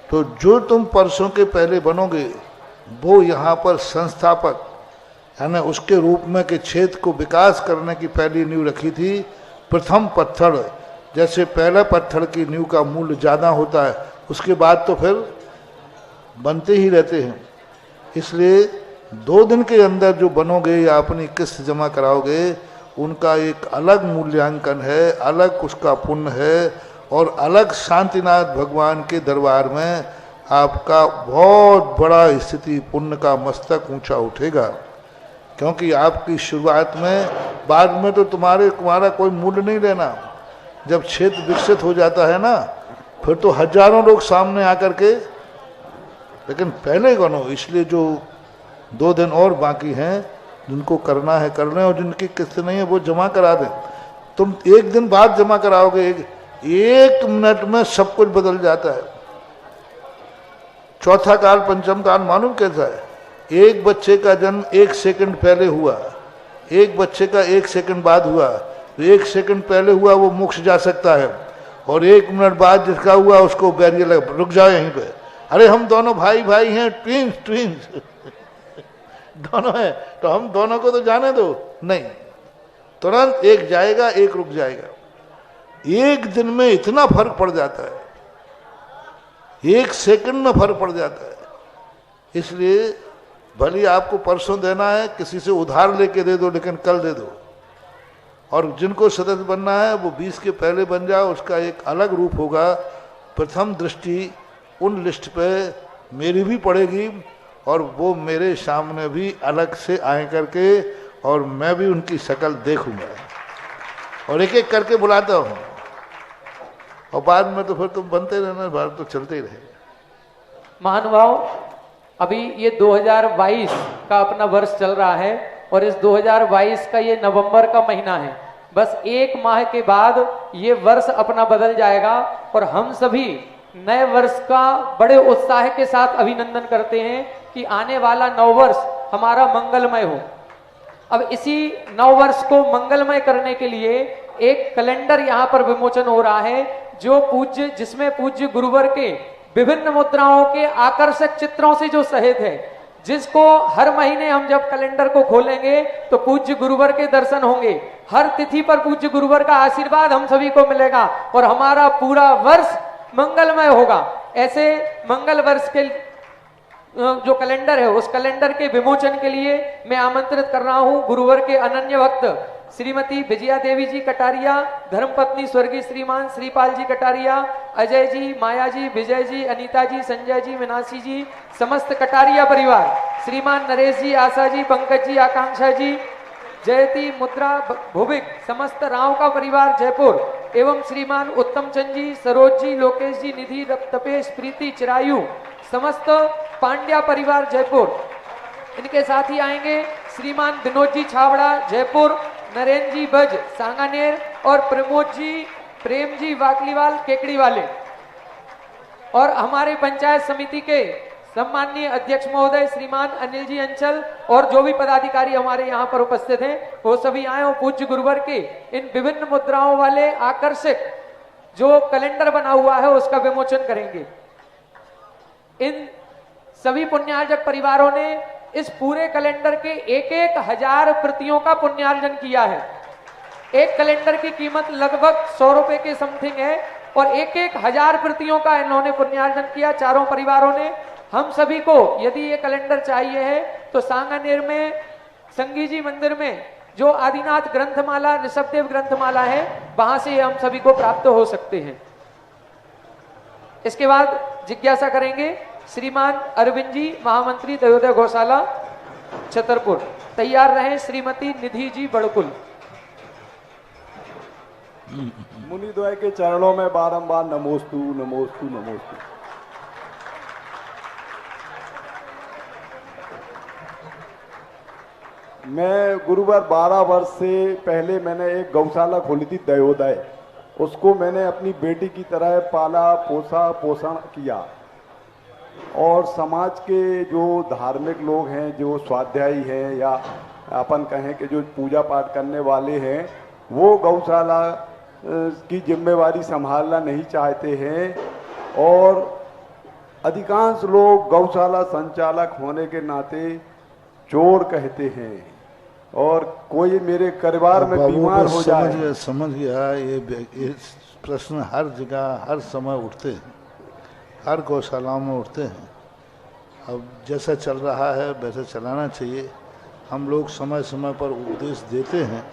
तो जो तुम परसों के पहले बनोगे वो यहाँ पर संस्थापक यानी उसके रूप में के क्षेत्र को विकास करने की पहली नींव रखी थी। प्रथम पत्थर, जैसे पहला पत्थर की नींव का मूल्य ज़्यादा होता है, उसके बाद तो फिर बनते ही रहते हैं। इसलिए 2 दिन के अंदर जो बनोगे या अपनी किस्त जमा कराओगे उनका एक अलग मूल्यांकन है, अलग उसका पुण्य है, और अलग शांतिनाथ भगवान के दरबार में आपका बहुत बड़ा स्थिति पुण्य का मस्तक ऊंचा उठेगा। क्योंकि आपकी शुरुआत में, बाद में तो तुम्हारा कोई मूल्य नहीं रहना। जब क्षेत्र विकसित हो जाता है ना फिर तो हजारों लोग सामने आकर के, लेकिन पहले बनो। इसलिए जो 2 दिन और बाकी हैं जिनको करना है कर लें, और जिनकी किस्त नहीं है वो जमा करा दें। तुम 1 दिन बाद जमा कराओगे, 1 मिनट में सब कुछ बदल जाता है। चौथा काल पंचम काल मालूम कैसा है? एक बच्चे का जन्म 1 सेकंड पहले हुआ, एक बच्चे का 1 सेकंड बाद हुआ, तो 1 सेकंड पहले हुआ वो मोक्ष जा सकता है, और 1 मिनट बाद जिसका हुआ उसको बैरियर लगा, रुक जाओ यहीं पे। अरे हम दोनों भाई भाई हैं, ट्विंस दोनों हैं, तो हम दोनों को तो जाने दो। नहीं, तुरंत एक जाएगा एक रुक जाएगा। 1 दिन में इतना फर्क पड़ जाता है, 1 सेकंड में फर्क पड़ जाता है। इसलिए भले आपको परसों देना है, किसी से उधार लेके दे दो, लेकिन कल दे दो। और जिनको सदस्य बनना है वो 20 के पहले बन जाओ, उसका एक अलग रूप होगा। प्रथम दृष्टि उन लिस्ट पे मेरी भी पड़ेगी, और वो मेरे सामने भी अलग से आए करके, और मैं भी उनकी शक्ल देखूंगा, और एक एक करके बुलाता हूँ। और बाद में तो फिर तुम बनते रहना, भारत तो चलते ही रहेगा। महानुभाव, अभी ये 2022 का अपना वर्ष चल रहा है, और इस 2022 का ये नवंबर का महीना है। बस 1 माह के बाद ये वर्ष अपना बदल जाएगा, और हम सभी नए वर्ष का बड़े उत्साह के साथ अभिनंदन करते हैं कि आने वाला नव वर्ष हमारा मंगलमय हो। अब इसी नव वर्ष को मंगलमय करने के लिए एक कैलेंडर यहाँ पर विमोचन हो रहा है, जिसमें पूज्य गुरुवर के विभिन्न मुद्राओं के आकर्षक चित्रों से जो सहित है, जिसको हर महीने हम जब कैलेंडर को खोलेंगे तो पूज्य गुरुवर के दर्शन होंगे। हर तिथि पर पूज्य गुरुवर का आशीर्वाद हम सभी को मिलेगा, और हमारा पूरा वर्ष मंगलमय होगा। ऐसे मंगल वर्ष के जो कैलेंडर है, उस कैलेंडर के विमोचन के लिए मैं आमंत्रित कर रहा हूं गुरुवर के अनन्य भक्त श्रीमती विजया देवी जी कटारिया, धर्मपत्नी स्वर्गीय श्रीमान श्रीपाल जी कटारिया, अजय जी, माया जी, विजय जी, अनीता जी, संजय जी, मीनाक्षी जी, समस्त कटारिया परिवार, श्रीमान नरेश जी, आशा जी, पंकज जी, आकांक्षा जी, जयती, मुद्रा, भुविक, समस्त राव का परिवार जयपुर एवं श्रीमान उत्तम चंद जी, सरोज जी, लोकेश जी, निधि, तपेश, प्रीति, चिरायु, समस्त पांड्या परिवार जयपुर। इनके साथ ही आएंगे श्रीमान विनोद जी छावड़ा जयपुर, नरेंद्र जी बज सांगानेर और प्रमोद जी, प्रेम जी वाकलीवाल केकड़ी वाले, और हमारे पंचायत समिति के सम्माननीय अध्यक्ष महोदय श्रीमान अनिल जी अंचल और जो भी पदाधिकारी हमारे यहाँ पर उपस्थित हैं वो सभी आए और पूज्य गुरुवर के इन विभिन्न मुद्राओं वाले आकर्षक जो कैलेंडर बना हुआ है उसका विमोचन करेंगे। इन सभी पुण्यार्जक परिवारों ने इस पूरे कैलेंडर के 1,000 प्रतियों का पुण्यार्जन किया है। एक कैलेंडर की कीमत लगभग 100 रुपए के समथिंग है और 1,000 प्रतियों का इन्होंने पुण्यार्जन किया चारों परिवारों ने। हम सभी को यदि ये कैलेंडर चाहिए है तो सांगानेर में संगी जी मंदिर में जो आदिनाथ ग्रंथमाला, ऋषभदेव ग्रंथमाला है वहां से हम सभी को प्राप्त हो सकते हैं। इसके बाद जिज्ञासा करेंगे श्रीमान अरविंद जी, महामंत्री दयोदय गौशाला छतरपुर। तैयार रहें श्रीमती निधि जी बड़कुल। मुनिद्वय के चरणों में बारंबार नमोस्तु नमोस्तु नमोस्तु। मैं गुरुवार 12 वर्ष से पहले मैंने एक गौशाला खोली थी दयोदय। उसको मैंने अपनी बेटी की तरह पाला, पोसा, पोषण किया और समाज के जो धार्मिक लोग हैं, जो स्वाध्यायी हैं या अपन कहें कि जो पूजा पाठ करने वाले हैं, वो गौशाला की जिम्मेवारी संभालना नहीं चाहते हैं और अधिकांश लोग गौशाला संचालक होने के नाते चोर कहते हैं और कोई मेरे परिवार में बीमार हो जाए। समझ गया। ये प्रश्न हर जगह हर समय उठते हैं, हर गौशालाओं में उठते हैं। अब जैसा चल रहा है वैसा चलाना चाहिए। हम लोग समय समय पर उपदेश देते हैं।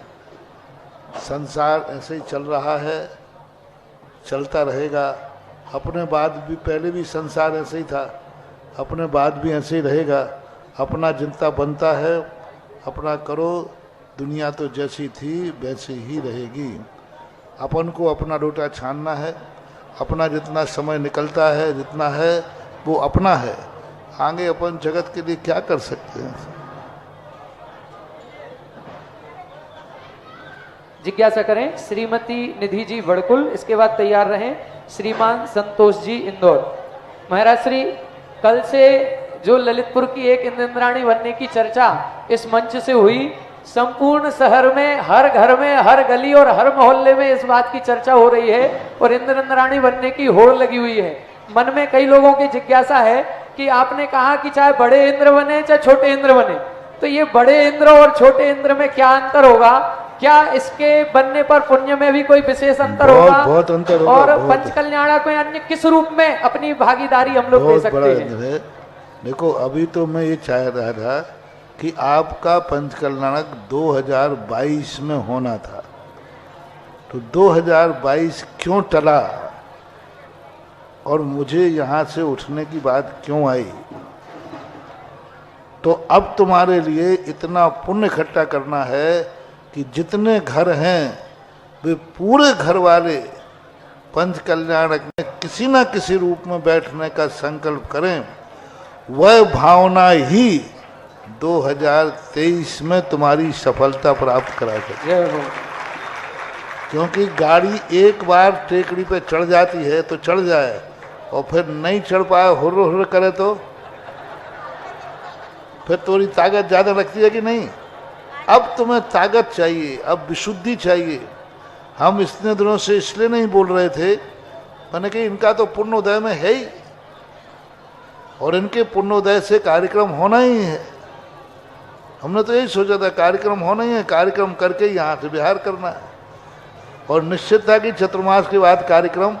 संसार ऐसे ही चल रहा है, चलता रहेगा। अपने बाद भी पहले भी संसार ऐसे ही था, अपने बाद भी ऐसे ही रहेगा। अपना जितना बनता है अपना करो, दुनिया तो जैसी थी वैसी ही रहेगी। अपन को अपना रोटा छानना है। अपना जितना समय निकलता है, जितना है वो अपना है। आगे अपन जगत के लिए क्या कर सकते हैं। जिज्ञासा करें श्रीमती निधि जी बड़कुल। इसके बाद तैयार रहें श्रीमान संतोष जी इंदौर। महाराज श्री, कल से जो ललितपुर की एक इंद्राणी बनने की चर्चा इस मंच से हुई, संपूर्ण शहर में, हर घर में, हर गली और हर मोहल्ले में इस बात की चर्चा हो रही है और इंद्राणी बनने की होड़ लगी हुई है। मन में कई लोगों की जिज्ञासा है कि आपने कहा कि चाहे बड़े इंद्र बने चाहे छोटे इंद्र बने, तो ये बड़े इंद्र और छोटे इंद्र में क्या अंतर होगा? क्या इसके बनने पर पुण्य में भी कोई विशेष अंतर होगा? बहुत अंतर होगा। और पंचकल्याण को अन्य किस रूप में अपनी भागीदारी हम लोग दे सकते हैं? देखो, अभी तो मैं ये चाह रहा था कि आपका पंचकल्याणक 2022 में होना था, तो 2022 क्यों टला और मुझे यहाँ से उठने की बात क्यों आई? तो अब तुम्हारे लिए इतना पुण्य इकट्ठा करना है कि जितने घर हैं वे पूरे घर वाले पंचकल्याणक में किसी न किसी रूप में बैठने का संकल्प करें। वह भावना ही 2023 में तुम्हारी सफलता प्राप्त करा सकती। क्योंकि गाड़ी एक बार टेकड़ी पे चढ़ जाती है तो चढ़ जाए और फिर नहीं चढ़ पाए, हुर्र हुर्र करे तो फिर थोड़ी ताकत ज़्यादा लगती है कि नहीं? अब तुम्हें ताकत चाहिए, अब विशुद्धि चाहिए। हम इतने दिनों से इसलिए नहीं बोल रहे थे, मैंने कि इनका तो पुण्योदय में है ही और इनके पुण्योदय से कार्यक्रम होना ही है। हमने तो यही सोचा था कार्यक्रम होना ही है, कार्यक्रम करके यहाँ से बिहार करना है और निश्चित था कि चतुर्मास के बाद कार्यक्रम।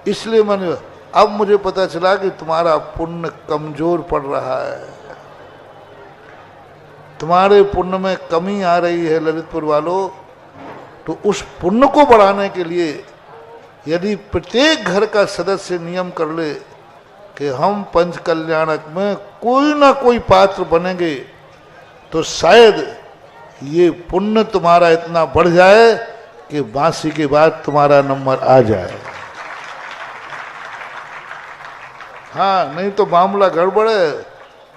इसलिए मैंने, अब मुझे पता चला कि तुम्हारा पुण्य कमजोर पड़ रहा है। तुम्हारे पुण्य में कमी आ रही है ललितपुर वालों, तो उस पुण्य को बढ़ाने के लिए यदि प्रत्येक घर का सदस्य नियम कर ले कि हम पंच कल्याणक में कोई ना कोई पात्र बनेंगे, तो शायद ये पुण्य तुम्हारा इतना बढ़ जाए कि बांसी के बाद तुम्हारा नंबर आ जाए। हाँ, नहीं तो मामला गड़बड़ है,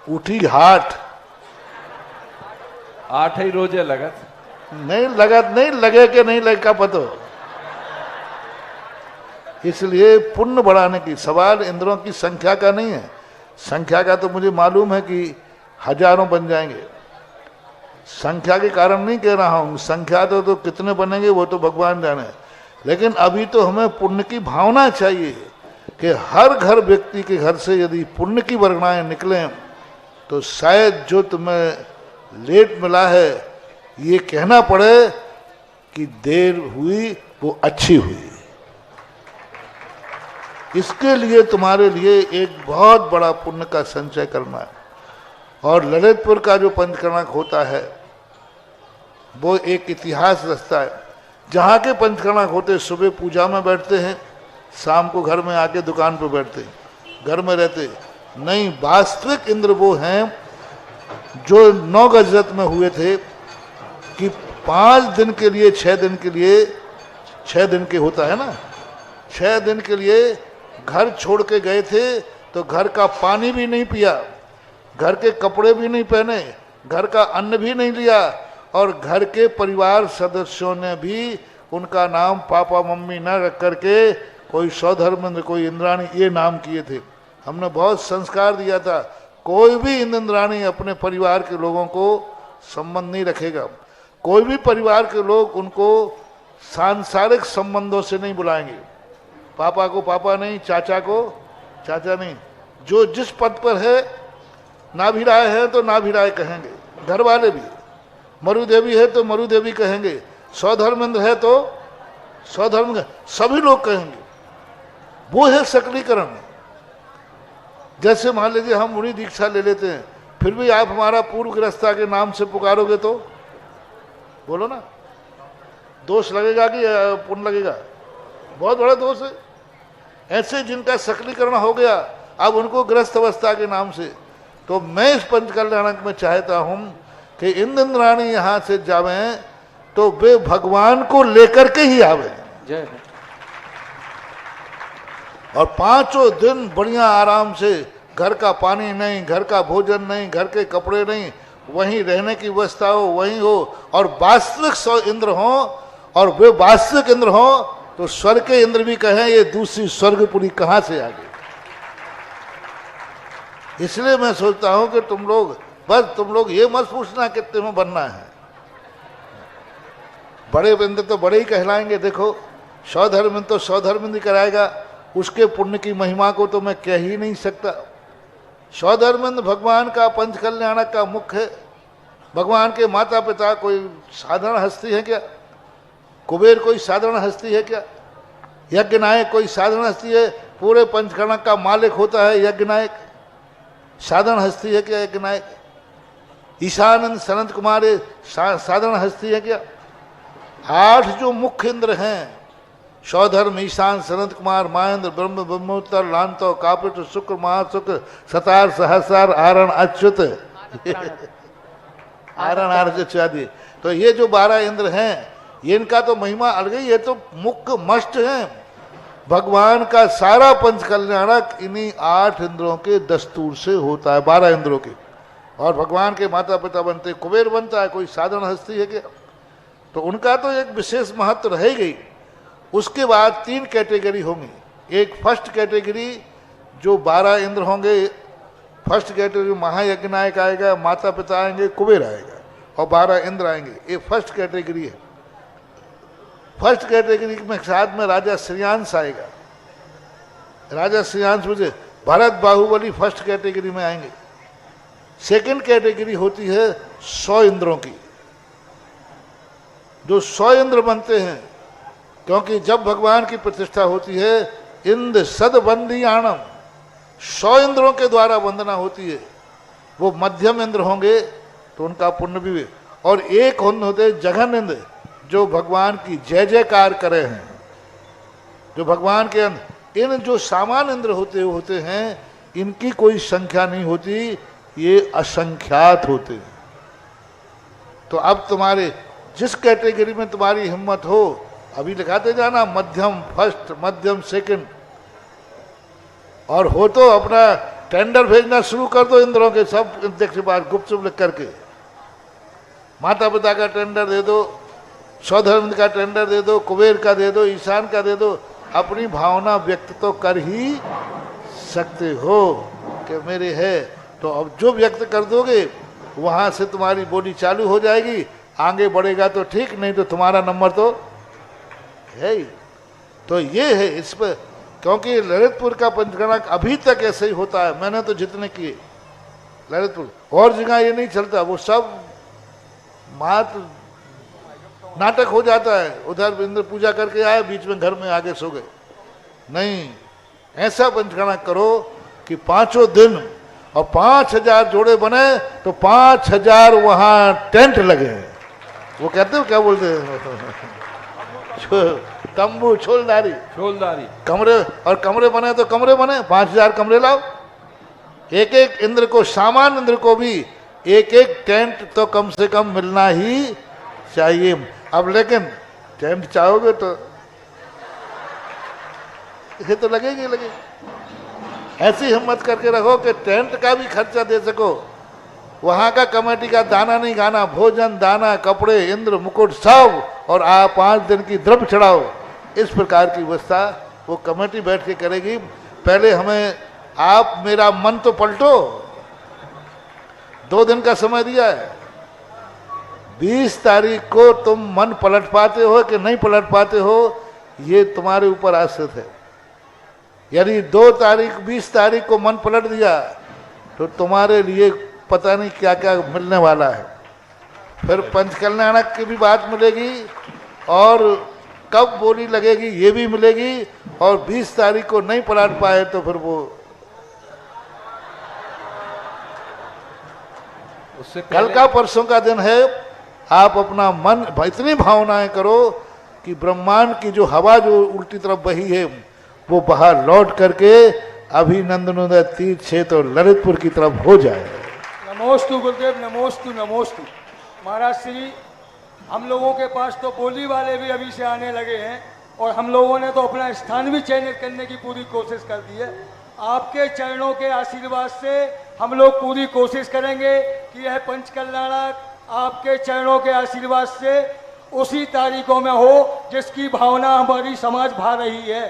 उठी हाट। 8 ही रोजे लगत नहीं लगत, नहीं लगे कि नहीं लगे का पता। इसलिए पुण्य बढ़ाने की सवाल इंद्रों की संख्या का नहीं है। संख्या का तो मुझे मालूम है कि हजारों बन जाएंगे, संख्या के कारण नहीं कह रहा हूं। संख्या तो कितने बनेंगे वो तो भगवान जाने, लेकिन अभी तो हमें पुण्य की भावना चाहिए कि हर घर व्यक्ति के घर से यदि पुण्य की वर्गणाएं निकलें तो शायद जो तुम्हें लेट मिला है ये कहना पड़े कि देर हुई वो अच्छी हुई। इसके लिए तुम्हारे लिए एक बहुत बड़ा पुण्य का संचय करना है। और ललितपुर का जो पंचकर्णक होता है वो एक इतिहास रचता है। जहाँ के पंचकर्णक होते सुबह पूजा में बैठते हैं, शाम को घर में आके दुकान पर बैठते हैं, घर में रहते नहीं। वास्तविक इंद्र वो हैं जो 9 गजरत में हुए थे कि 5 दिन के लिए 6 दिन के लिए 6 दिन के होता है ना, 6 दिन के लिए घर छोड़ के गए थे तो घर का पानी भी नहीं पिया, घर के कपड़े भी नहीं पहने, घर का अन्न भी नहीं लिया, और घर के परिवार सदस्यों ने भी उनका नाम पापा मम्मी न रख करके कोई सौधर्मेंद्र, कोई इंद्राणी ये नाम किए थे। हमने बहुत संस्कार दिया था, कोई भी इंद्राणी अपने परिवार के लोगों को संबंध नहीं रखेगा। कोई भी परिवार के लोग उनको सांसारिक संबंधों से नहीं बुलाएंगे। पापा को पापा नहीं, चाचा को चाचा नहीं। जो जिस पद पर है, नाभिराय है तो नाभिराय कहेंगे, घर वाले भी। मरुदेवी है तो मरुदेवी कहेंगे, सौधर्मेंद्र है तो सौधर्म, सभी लोग कहेंगे। वो है सकलीकरण। जैसे मान लीजिए हम मुनि दीक्षा ले लेते हैं, फिर भी आप हमारा पूर्व गृहस्था के नाम से पुकारोगे तो बोलो ना, दोष लगेगा कि पुण्य लगेगा? बहुत बड़ा दोष है। ऐसे जिनका सकलीकरण हो गया अब उनको गृहस्थ अवस्था के नाम से, तो मैं इस पंचकल्याणक में चाहता हूं कि इंद्राणी यहां से जावे तो वे भगवान को लेकर के ही आवे। जय। और 5 दिन बढ़िया आराम से, घर का पानी नहीं, घर का भोजन नहीं, घर के कपड़े नहीं, वहीं रहने की व्यवस्था हो, वहीं हो, और वास्तविक इंद्र हो। और वे वास्तविक इंद्र हो तो स्वर्ग के इंद्र भी कहें ये दूसरी स्वर्गपुरी कहां से आ गई। इसलिए मैं सोचता हूं कि तुम लोग ये मत पूछना कितने में बनना है। बड़े इंद्र तो बड़े ही कहलाएंगे। देखो सौधर्म तो सौधर्म कराएगा, उसके पुण्य की महिमा को तो मैं कह ही नहीं सकता। सौधर्मेंद्र भगवान का पंचकल्याणक का मुख्य है। भगवान के माता पिता कोई साधारण हस्ती है क्या? कुबेर कोई साधारण हस्ती है क्या? यज्ञनायक कोई साधारण हस्ती है? पूरे पंचकर्णक का मालिक होता है यज्ञनायक, साधारण हस्ती है क्या यज्ञनायक? ईशानंद सनत कुमार साधारण हस्ती है क्या? 8 जो मुख्य इंद्र हैं, सौधर्म, ईशान, सनत कुमार, महेंद्र, ब्रह्म, ब्रह्मोत्तर, लांतो, कापिट, शुक्र, महाशुक्र, सतार, सहस्रार, आरण, अच्युत, आरण आर्य आदि। तो ये जो 12 इंद्र हैं इनका तो महिमा अलग ही, ये तो मुख्य मस्ट हैं। भगवान का सारा पंचकल्याणक इन्हीं 8 इंद्रों के दस्तूर से होता है, 12 इंद्रों के। और भगवान के माता पिता बनते, कुबेर बनता है, कोई साधारण हस्ती है क्या? तो उनका तो एक विशेष महत्व रह गई। उसके बाद 3 कैटेगरी होंगी। एक फर्स्ट कैटेगरी जो 12 इंद्र होंगे, फर्स्ट कैटेगरी महायज्ञनायक आएगा, माता पिता आएंगे, कुबेर आएगा और 12 इंद्र आएंगे। ये फर्स्ट कैटेगरी है। फर्स्ट कैटेगरी में साथ में राजा श्रेयांश आएगा। राजा श्रेयांश मुझे भरत बाहुबली फर्स्ट कैटेगरी में आएंगे। सेकंड कैटेगरी होती है 100 इंद्रों की। जो 100 इंद्र बनते हैं, क्योंकि जब भगवान की प्रतिष्ठा होती है इंद्र सदबंदी आणम, 100 इंद्रों के द्वारा वंदना होती है। वो मध्यम इंद्र होंगे तो उनका पुण्य भी। और एक होते जघन इंद्र, जो भगवान की जय जयकार करे हैं, जो भगवान के अंदर, इन जो सामान्य इंद्र होते हैं, इनकी कोई संख्या नहीं होती, ये असंख्यात होते हैं। तो अब तुम्हारे जिस कैटेगरी में तुम्हारी हिम्मत हो, अभी लिखाते जाना मध्यम फर्स्ट, मध्यम सेकंड, और हो तो अपना टेंडर भेजना शुरू कर दो इंद्रों के, सब अध्यक्ष बात गुपचुप लिख करके, माता पिता का टेंडर दे दो, सौधर्म का टेंडर दे दो, कुबेर का दे दो, ईशान का दे दो। अपनी भावना व्यक्त तो कर ही सकते हो कि मेरे है, तो अब जो व्यक्त कर दोगे वहां से तुम्हारी बोली चालू हो जाएगी। आगे बढ़ेगा तो ठीक, नहीं तो तुम्हारा नंबर तो है ही। तो ये है इस पर, क्योंकि ललितपुर का पंचगणक अभी तक ऐसे ही होता है। मैंने तो जितने किए ललितपुर, और जगह ये नहीं चलता, वो सब मात्र नाटक हो जाता है। उधर इंद्र पूजा करके आए, बीच में घर में आगे सो गए। नहीं, ऐसा पंचगणक करो कि 5 दिन और 5000 जोड़े बने तो 5000 वहां टेंट लगे। वो कहते हो क्या बोलते हैं, तंबू, छोलदारी कमरे, और कमरे बने तो कमरे बने, 5000 कमरे लाओ। एक एक इंद्र को, सामान्य इंद्र को भी एक एक टेंट तो कम से कम मिलना ही चाहिए। अब लेकिन टेंट चाहोगे तो ये तो लगेगी। ऐसी हिम्मत करके रखो कि टेंट का भी खर्चा दे सको, वहां का कमेटी का दाना नहीं गाना, भोजन, दाना, कपड़े, इंद्र मुकुट सब, और 5 दिन की द्रव्य चढ़ाओ। इस प्रकार की व्यवस्था वो कमेटी बैठ के करेगी। पहले हमें आप मेरा मन तो पलटो, 2 दिन का समय दिया है। 20 तारीख को तुम मन पलट पाते हो कि नहीं पलट पाते हो, ये तुम्हारे ऊपर आश्रित है। यदि 2 तारीख 20 तारीख को मन पलट दिया तो तुम्हारे लिए पता नहीं क्या क्या मिलने वाला है। फिर पंचकल्याणक की भी बात मिलेगी, और कब बोली लगेगी ये भी मिलेगी, और 20 तारीख को नहीं पलट पाए तो फिर वो कल का परसों का दिन है। आप अपना मन, इतनी भावनाएं करो कि ब्रह्मांड की जो हवा जो उल्टी तरफ बही है वो बाहर लौट करके अभिनंदनोदय तीर्थ क्षेत्र और ललितपुर की तरफ हो जाए। नमोस्तु गुरुदेव, नमोस्तु नमोस्तु। महाराज श्री, हम लोगों के पास तो बोली वाले भी अभी से आने लगे हैं, और हम लोगों ने तो अपना स्थान भी चयनित करने की पूरी कोशिश कर दी है। आपके चरणों के आशीर्वाद से हम लोग पूरी कोशिश करेंगे कि यह पंचकल्याणक आपके चरणों के आशीर्वाद से उसी तारीखों में हो जिसकी भावना हमारी समाज भा रही है।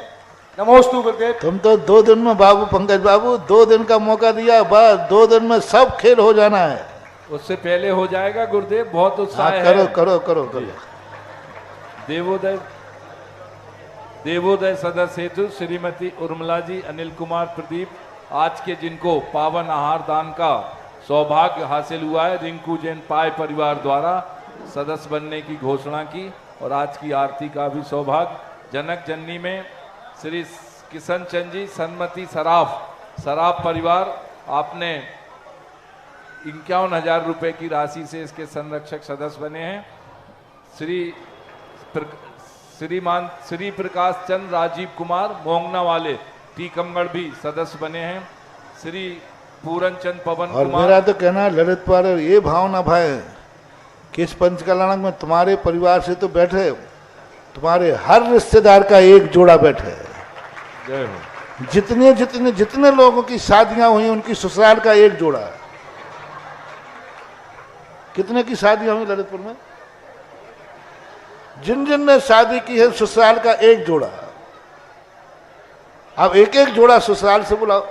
नमोस्तु गुरुदेव। तुम तो 2 दिन में बाबू, पंकज बाबू 2 दिन का मौका दिया, बस 2 दिन में सब खेल हो जाना है। उससे पहले हो जाएगा गुरुदेव, बहुत उत्साह है। करो करो करो करो। देवोदय सदस्य हेतु श्रीमती उर्मिला जी, अनिल कुमार, प्रदीप, आज के जिनको पावन आहार दान का सौभाग्य हासिल हुआ है, रिंकू जैन पाय परिवार द्वारा सदस्य बनने की घोषणा की, और आज की आरती का भी सौभाग्य। जनक जननी में श्री किशन चंद जी, सन्मति सराफ परिवार, आपने 51,000 रुपए की राशि से इसके संरक्षक सदस्य बने हैं। श्रीमान श्री प्रकाश चंद राजीव कुमार मोंगना वाले टीकमगढ़ भी सदस्य बने हैं। श्री पूरन चंद पवन और कुमार। मेरा तो कहना ललितपुर ये भावना भाई कि इस पंचकल्याणक में तुम्हारे परिवार से तो बैठे, तुम्हारे हर रिश्तेदार का एक जोड़ा बैठे। जय हो। जितने लोगों की शादियां हुई उनकी ससुराल का एक जोड़ा। कितने की शादियां हुई ललितपुर में? जिन ने शादी की है ससुराल का एक जोड़ा। अब एक एक जोड़ा ससुराल से बुलाओ,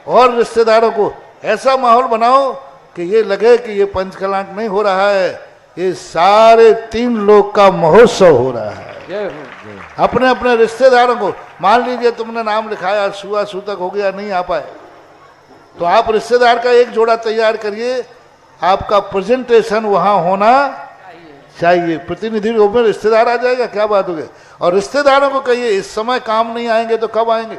और रिश्तेदारों को ऐसा माहौल बनाओ कि ये लगे कि ये पंचकल्याणक नहीं हो रहा है, ये सारे 3 लोग का महोत्सव हो रहा है। अपने अपने रिश्तेदारों को, मान लीजिए तुमने नाम लिखाया, सुआ सूतक हो गया, नहीं आ पाए, तो आप रिश्तेदार का एक जोड़ा तैयार करिए। आपका प्रेजेंटेशन वहां होना चाहिए। प्रतिनिधि रूप में रिश्तेदार आ जाएगा, क्या बात हो गई। और रिश्तेदारों को कहिए इस समय काम नहीं आएंगे तो कब आएंगे।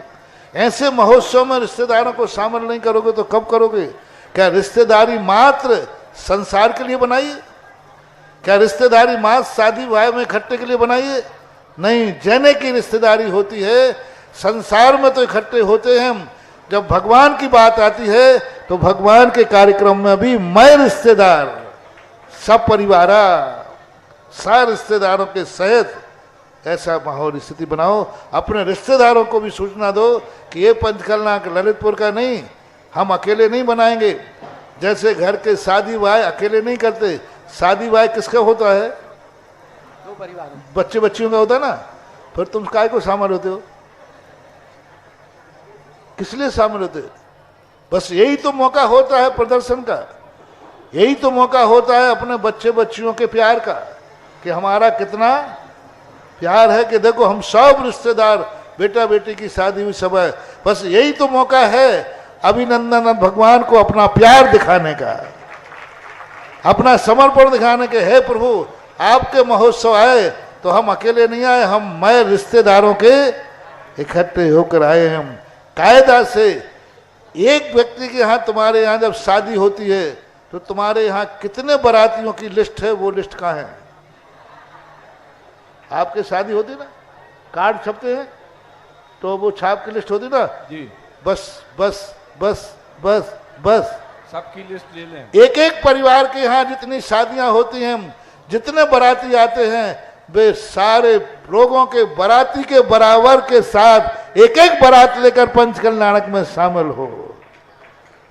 ऐसे महोत्सव में रिश्तेदारों को शामिल नहीं करोगे तो कब करोगे। क्या रिश्तेदारी मात्र संसार के लिए बनाइए? क्या रिश्तेदारी मांस शादी विवाह में इकट्ठे के लिए बनाइए? नहीं, जने की रिश्तेदारी होती है। संसार में तो इकट्ठे होते हैं हम, जब भगवान की बात आती है तो भगवान के कार्यक्रम में भी मैं रिश्तेदार, सब परिवारा, सारे रिश्तेदारों के सहित ऐसा माहौल स्थिति बनाओ। अपने रिश्तेदारों को भी सूचना दो कि ये पंचकलनाक ललितपुर का नहीं, हम अकेले नहीं बनाएंगे। जैसे घर के शादी विवाह अकेले नहीं करते, शादी विवाह किसका होता है? दो परिवार, बच्चे बच्चियों का होता है ना। फिर तुम काय को शामिल होते हो? किस लिए शामिल होते हो? बस यही तो मौका होता है प्रदर्शन का, यही तो मौका होता है अपने बच्चे बच्चियों के प्यार का, कि हमारा कितना प्यार है, कि देखो हम सब रिश्तेदार, बेटा बेटी की शादी हुई सब है। बस यही तो मौका है अभिनंदन भगवान को अपना प्यार दिखाने का, अपना समर्पण दिखाने के। हे प्रभु, आपके महोत्सव आए तो हम अकेले नहीं आए, हम मैं रिश्तेदारों के इकट्ठे होकर आए। हम कायदा से एक व्यक्ति के यहाँ, तुम्हारे यहाँ जब शादी होती है तो तुम्हारे यहाँ कितने बारातियों की लिस्ट है, वो लिस्ट कहाँ है? आपके शादी होती ना, कार्ड छपते हैं तो वो छाप की लिस्ट होती ना जी, बस बस बस बस बस सबकी लिस्ट ले लें। एक एक परिवार के यहाँ जितनी शादियां होती हैं, जितने बाराती आते हैं, वे सारे लोगों के बाराती के बराबर के साथ एक एक बारात लेकर पंचकल्याणक में शामिल हो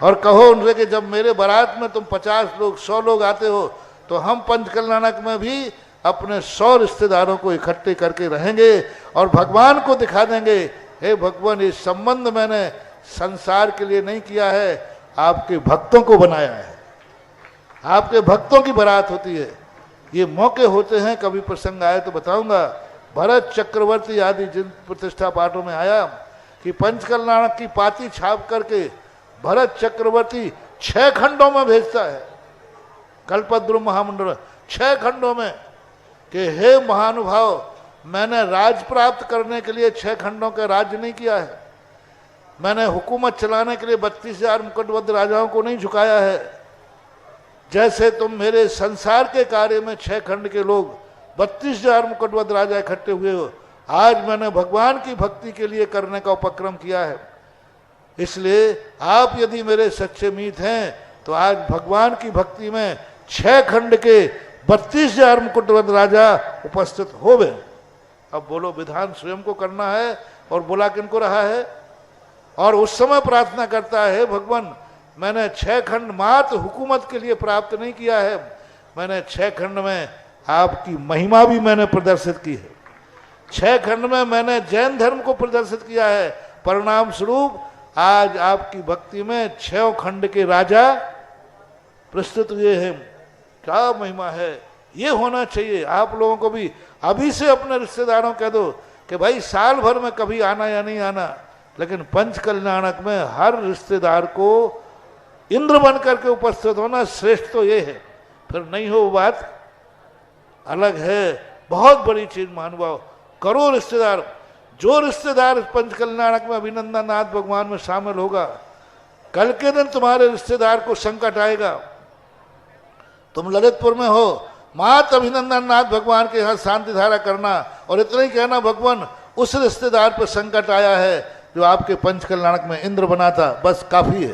और कहो उनसे कि जब मेरे बारात में तुम 50 लोग 100 लोग आते हो तो हम पंचकल्याणक में भी अपने 100 रिश्तेदारों को इकट्ठे करके रहेंगे और भगवान को दिखा देंगे, हे भगवान, ये संबंध मैंने संसार के लिए नहीं किया है, आपके भक्तों को बनाया है। आपके भक्तों की बारात होती है। ये मौके होते हैं, कभी प्रसंग आए तो बताऊंगा। भरत चक्रवर्ती आदि जिन प्रतिष्ठा पाठों में आया कि पंचकल्याणक की पाती छाप करके भरत चक्रवर्ती 6 खंडों में भेजता है, कल्पद्रु महामंडल 6 खंडों में, कि हे महानुभाव, मैंने राज प्राप्त करने के लिए 6 खंडों का राज्य नहीं किया है, मैंने हुकूमत चलाने के लिए 32,000 मुकुटबद्ध राजाओं को नहीं झुकाया है। जैसे तुम मेरे संसार के कार्य में 6 खंड के लोग 32,000 मुकुटबद्ध राजा इकट्ठे हुए हो, आज मैंने भगवान की भक्ति के लिए करने का उपक्रम किया है। इसलिए आप यदि मेरे सच्चे मीत हैं तो आज भगवान की भक्ति में 6 खंड के 32,000 मुकुटबद्ध राजा उपस्थित हो गए। अब बोलो, विधान स्वयं को करना है और बोला किनको रहा है? और उस समय प्रार्थना करता है, भगवान, मैंने 6 खंड मात्र हुकूमत के लिए प्राप्त नहीं किया है, मैंने 6 खंड में आपकी महिमा भी मैंने प्रदर्शित की है, 6 खंड में मैंने जैन धर्म को प्रदर्शित किया है। परिणाम स्वरूप आज आपकी भक्ति में 6 खंड के राजा प्रस्तुत हुए हैं। क्या महिमा है! ये होना चाहिए। आप लोगों को भी अभी से अपने रिश्तेदारों कह दो कि भाई साल भर में कभी आना या नहीं आना, लेकिन पंचकल्याणक में हर रिश्तेदार को इंद्र बन करके उपस्थित होना श्रेष्ठ तो ये है। फिर नहीं हो बात अलग है, बहुत बड़ी चीज महानुभाव। करो रिश्तेदार, जो रिश्तेदार पंचकल्याणक में अभिनंदननाथ भगवान में शामिल होगा, कल के दिन तुम्हारे रिश्तेदार को संकट आएगा। तुम ललितपुर में हो, मात अभिनंदननाथ भगवान के यहाँ शांति धारा करना और इतना ही कहना, भगवान उस रिश्तेदार पर संकट आया है जो आपके पंचकल्याणक में इंद्र बना था, बस काफी है,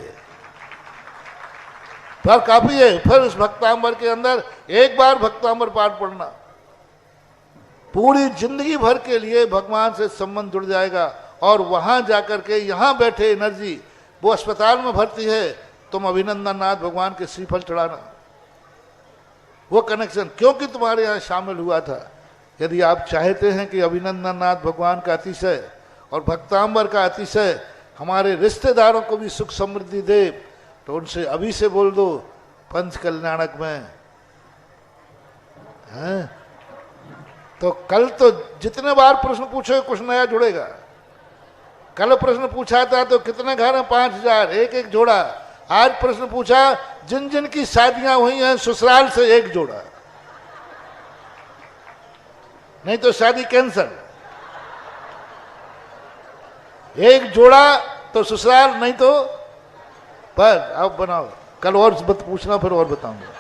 फिर काफी है। फिर उस भक्तांबर के अंदर एक बार भक्तांबर पाठ पढ़ना, पूरी जिंदगी भर के लिए भगवान से संबंध जुड़ जाएगा। और वहां जाकर के यहाँ बैठे एनर्जी, वो अस्पताल में भर्ती है, तुम अभिनंदननाथ भगवान के श्रीफल चढ़ाना, वो कनेक्शन क्योंकि तुम्हारे यहाँ शामिल हुआ था। यदि आप चाहते हैं कि अभिनंदननाथ भगवान का अतिशय और भक्तांबर का अतिशय हमारे रिश्तेदारों को भी सुख समृद्धि दे, तो उनसे अभी से बोल दो पंचकल्याणक में हैं। तो कल तो जितने बार प्रश्न पूछोगे कुछ नया जुड़ेगा। कल प्रश्न पूछा था तो कितने घर हैं? 5,000, एक एक जोड़ा। आज प्रश्न पूछा, जिन जिन की शादियां हुई हैं ससुराल से एक जोड़ा, नहीं तो शादी कैंसल। एक जोड़ा तो ससुराल, नहीं तो पर अब बनाओ। कल और बत पूछना, फिर और बताऊंगा।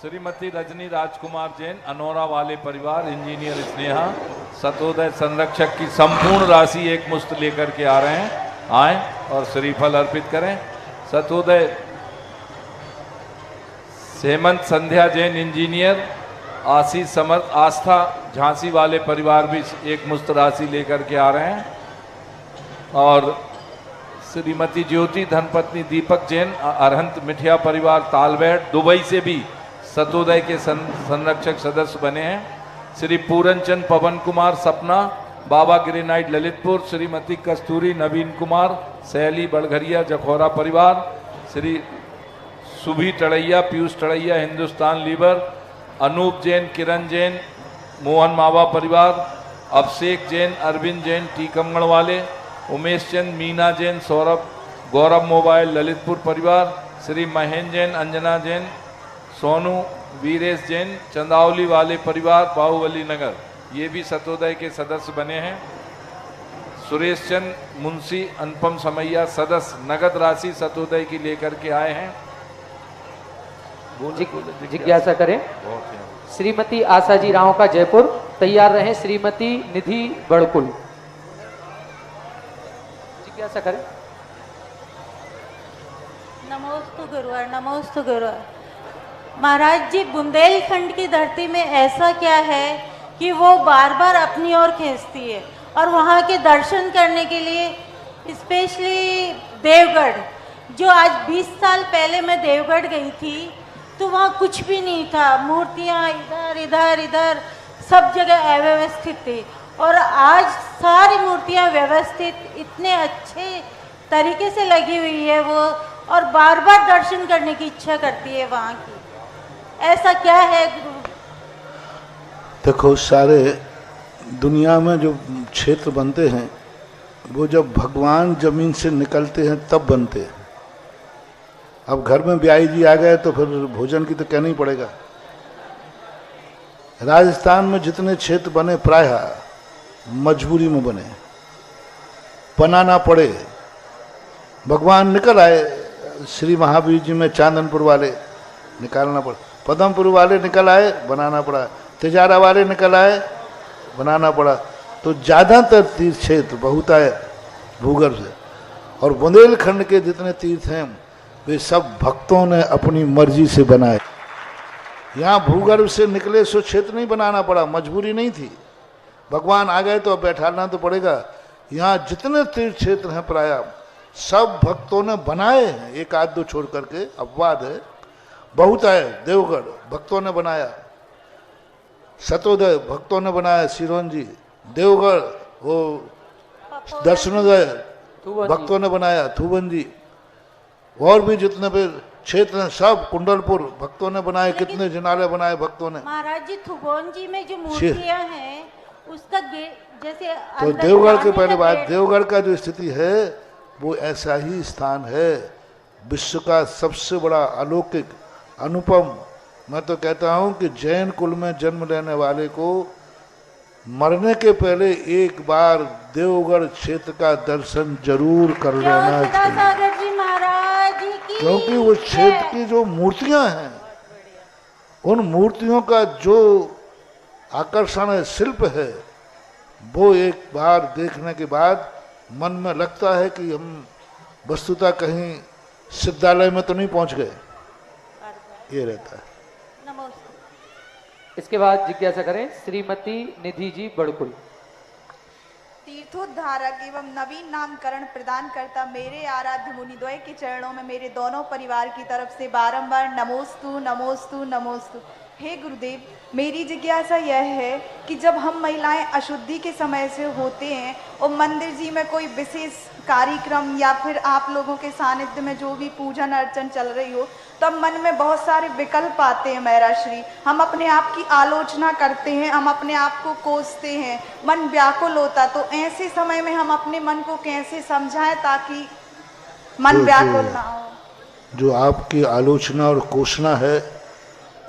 श्रीमती रजनी राजकुमार जैन, अनोरा वाले परिवार, इंजीनियर स्नेहा, सतोदय संरक्षक की संपूर्ण राशि एक मुश्त लेकर के आ रहे हैं, आए और श्रीफल अर्पित करें। सतोदय हेमंत संध्या जैन, इंजीनियर, आशीष समर्थ आस्था झांसी वाले परिवार भी एक मुश्त राशि लेकर के आ रहे हैं। और श्रीमती ज्योति धनपत्नी दीपक जैन, अरहंत मिठिया परिवार तालबेट, दुबई से भी सतोदय के संरक्षक सदस्य बने हैं। श्री पूरनचंद पवन कुमार सपना, बाबा ग्रेनाइट ललितपुर, श्रीमती कस्तूरी नवीन कुमार सैली बड़घरिया जखौरा परिवार, श्री सुभी टड़ैया पीयूष टड़ैया हिंदुस्तान लीवर, अनूप जैन किरण जैन मोहन मावा परिवार, अभिषेक जैन अरविंद जैन टीकमगढ़ वाले, उमेश चंद मीना जैन सौरभ गौरव मोबाइल ललितपुर परिवार, श्री महेंद्र जैन अंजना जैन सोनू वीरेश जैन चंदावली वाले परिवार बाहुबली नगर, ये भी सतोदय के सदस्य बने हैं। सुरेश चंद मुंशी अनुपम समैया सदस्य नगद राशि सतोदय की लेकर के आए हैं। जिज्ञासा करें। श्रीमती आशा जी राव का जयपुर, तैयार रहें। श्रीमती निधि बड़कुल, जिज्ञासा करें। नमोस्तु गुरुवर, नमोस्तु गुरुवर। महाराज जी, बुंदेलखंड की धरती में ऐसा क्या है कि वो बार बार अपनी ओर खींचती है, और वहाँ के दर्शन करने के लिए स्पेशली देवगढ़, जो आज 20 साल पहले मैं देवगढ़ गई थी तो वहाँ कुछ भी नहीं था, मूर्तियाँ इधर इधर इधर सब जगह अव्यवस्थित थी, और आज सारी मूर्तियाँ व्यवस्थित इतने अच्छे तरीके से लगी हुई है वो, और बार बार दर्शन करने की इच्छा करती है वहाँ की। ऐसा क्या है गुरु? देखो, सारे दुनिया में जो क्षेत्र बनते हैं वो जब भगवान जमीन से निकलते हैं तब बनते हैं। अब घर में ब्याई जी आ गए तो फिर भोजन की तो कहना ही पड़ेगा। राजस्थान में जितने क्षेत्र बने प्रायः मजबूरी में बने, बनाना पड़े। भगवान निकल आए, श्री महावीर जी में चांदनपुर वाले निकालना पड़ा, पदमपुर वाले निकल आए, बनाना पड़ा, तिजारा वाले निकल आए, बनाना पड़ा। तो ज़्यादातर तीर्थ क्षेत्र बहुत आए भूगर्भ से, और बुंदेलखंड के जितने तीर्थ हैं वे सब भक्तों ने अपनी मर्जी से बनाए। यहाँ भूगर्भ से निकले सो क्षेत्र नहीं बनाना पड़ा, मजबूरी नहीं थी। भगवान आ गए तो अब बैठाना तो पड़ेगा। यहाँ जितने तीर्थ क्षेत्र हैं प्राय सब भक्तों ने बनाए हैं, एक आध दो छोड़ करके, अपवाद है, बहुत आए। देवगढ़ भक्तों ने बनाया, सतोदय भक्तों ने बनाया, सिरोंजी, देवगढ़ वो दर्शनोदय भक्तों ने बनाया, थुबंजी, और भी जितने भी क्षेत्र हैं सब, कुंडलपुर भक्तों ने बनाए, कितने जिनाले बनाए भक्तों ने। महाराज जी, थुबोंजी में जो मूर्तियां हैं उसका जैसे तो देवगढ़ के पहले बात, देवगढ़ का जो स्थिति है वो ऐसा ही स्थान है, विश्व का सबसे बड़ा अलौकिक अनुपम। मैं तो कहता हूँ कि जैन कुल में जन्म लेने वाले को मरने के पहले एक बार देवगढ़ क्षेत्र का दर्शन जरूर कर लेना चाहिए, क्योंकि वो क्षेत्र की जो मूर्तियां हैं, उन मूर्तियों का जो आकर्षण है, शिल्प है, वो एक बार देखने के बाद मन में लगता है कि हम वस्तुतः कहीं सिद्धालय में तो नहीं पहुंच गए, ये रहता है। इसके बाद जिज्ञासा करें श्रीमती निधि जी बड़कुल। तीर्थोद्धारक एवं नवीन नामकरण प्रदान करता मेरे आराध्य मुनिद्वय के चरणों में मेरे दोनों परिवार की तरफ से बारंबार नमोस्तु नमोस्तु नमोस्तु। हे गुरुदेव, मेरी जिज्ञासा यह है कि जब हम महिलाएं अशुद्धि के समय से होते हैं और मंदिर जी में कोई विशेष कार्यक्रम या फिर आप लोगों के सानिध्य में जो भी पूजन अर्चन चल रही हो, तब मन में बहुत सारे विकल्प आते हैं मेरा श्री। हम अपने आप की आलोचना करते हैं, हम अपने आप को कोसते हैं, मन व्याकुल होता। तो ऐसे समय में हम अपने मन को कैसे समझाएं ताकि मन व्याकुल ना हो? जो आपकी आलोचना और कोसना है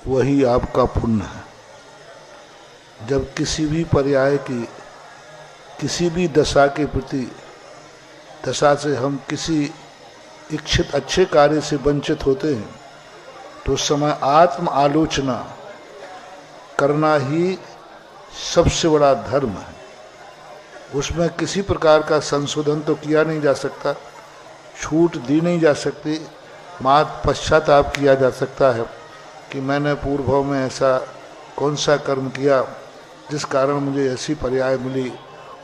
वही आपका पुण्य है। जब किसी भी पर्याय की, किसी भी दशा के प्रति दशा से हम किसी इच्छित अच्छे कार्य से वंचित होते हैं तो उस समय आत्म आलोचना करना ही सबसे बड़ा धर्म है। उसमें किसी प्रकार का संशोधन तो किया नहीं जा सकता, छूट दी नहीं जा सकती, मात्र पश्चाताप किया जा सकता है कि मैंने पूर्व में ऐसा कौन सा कर्म किया जिस कारण मुझे ऐसी पर्याय मिली,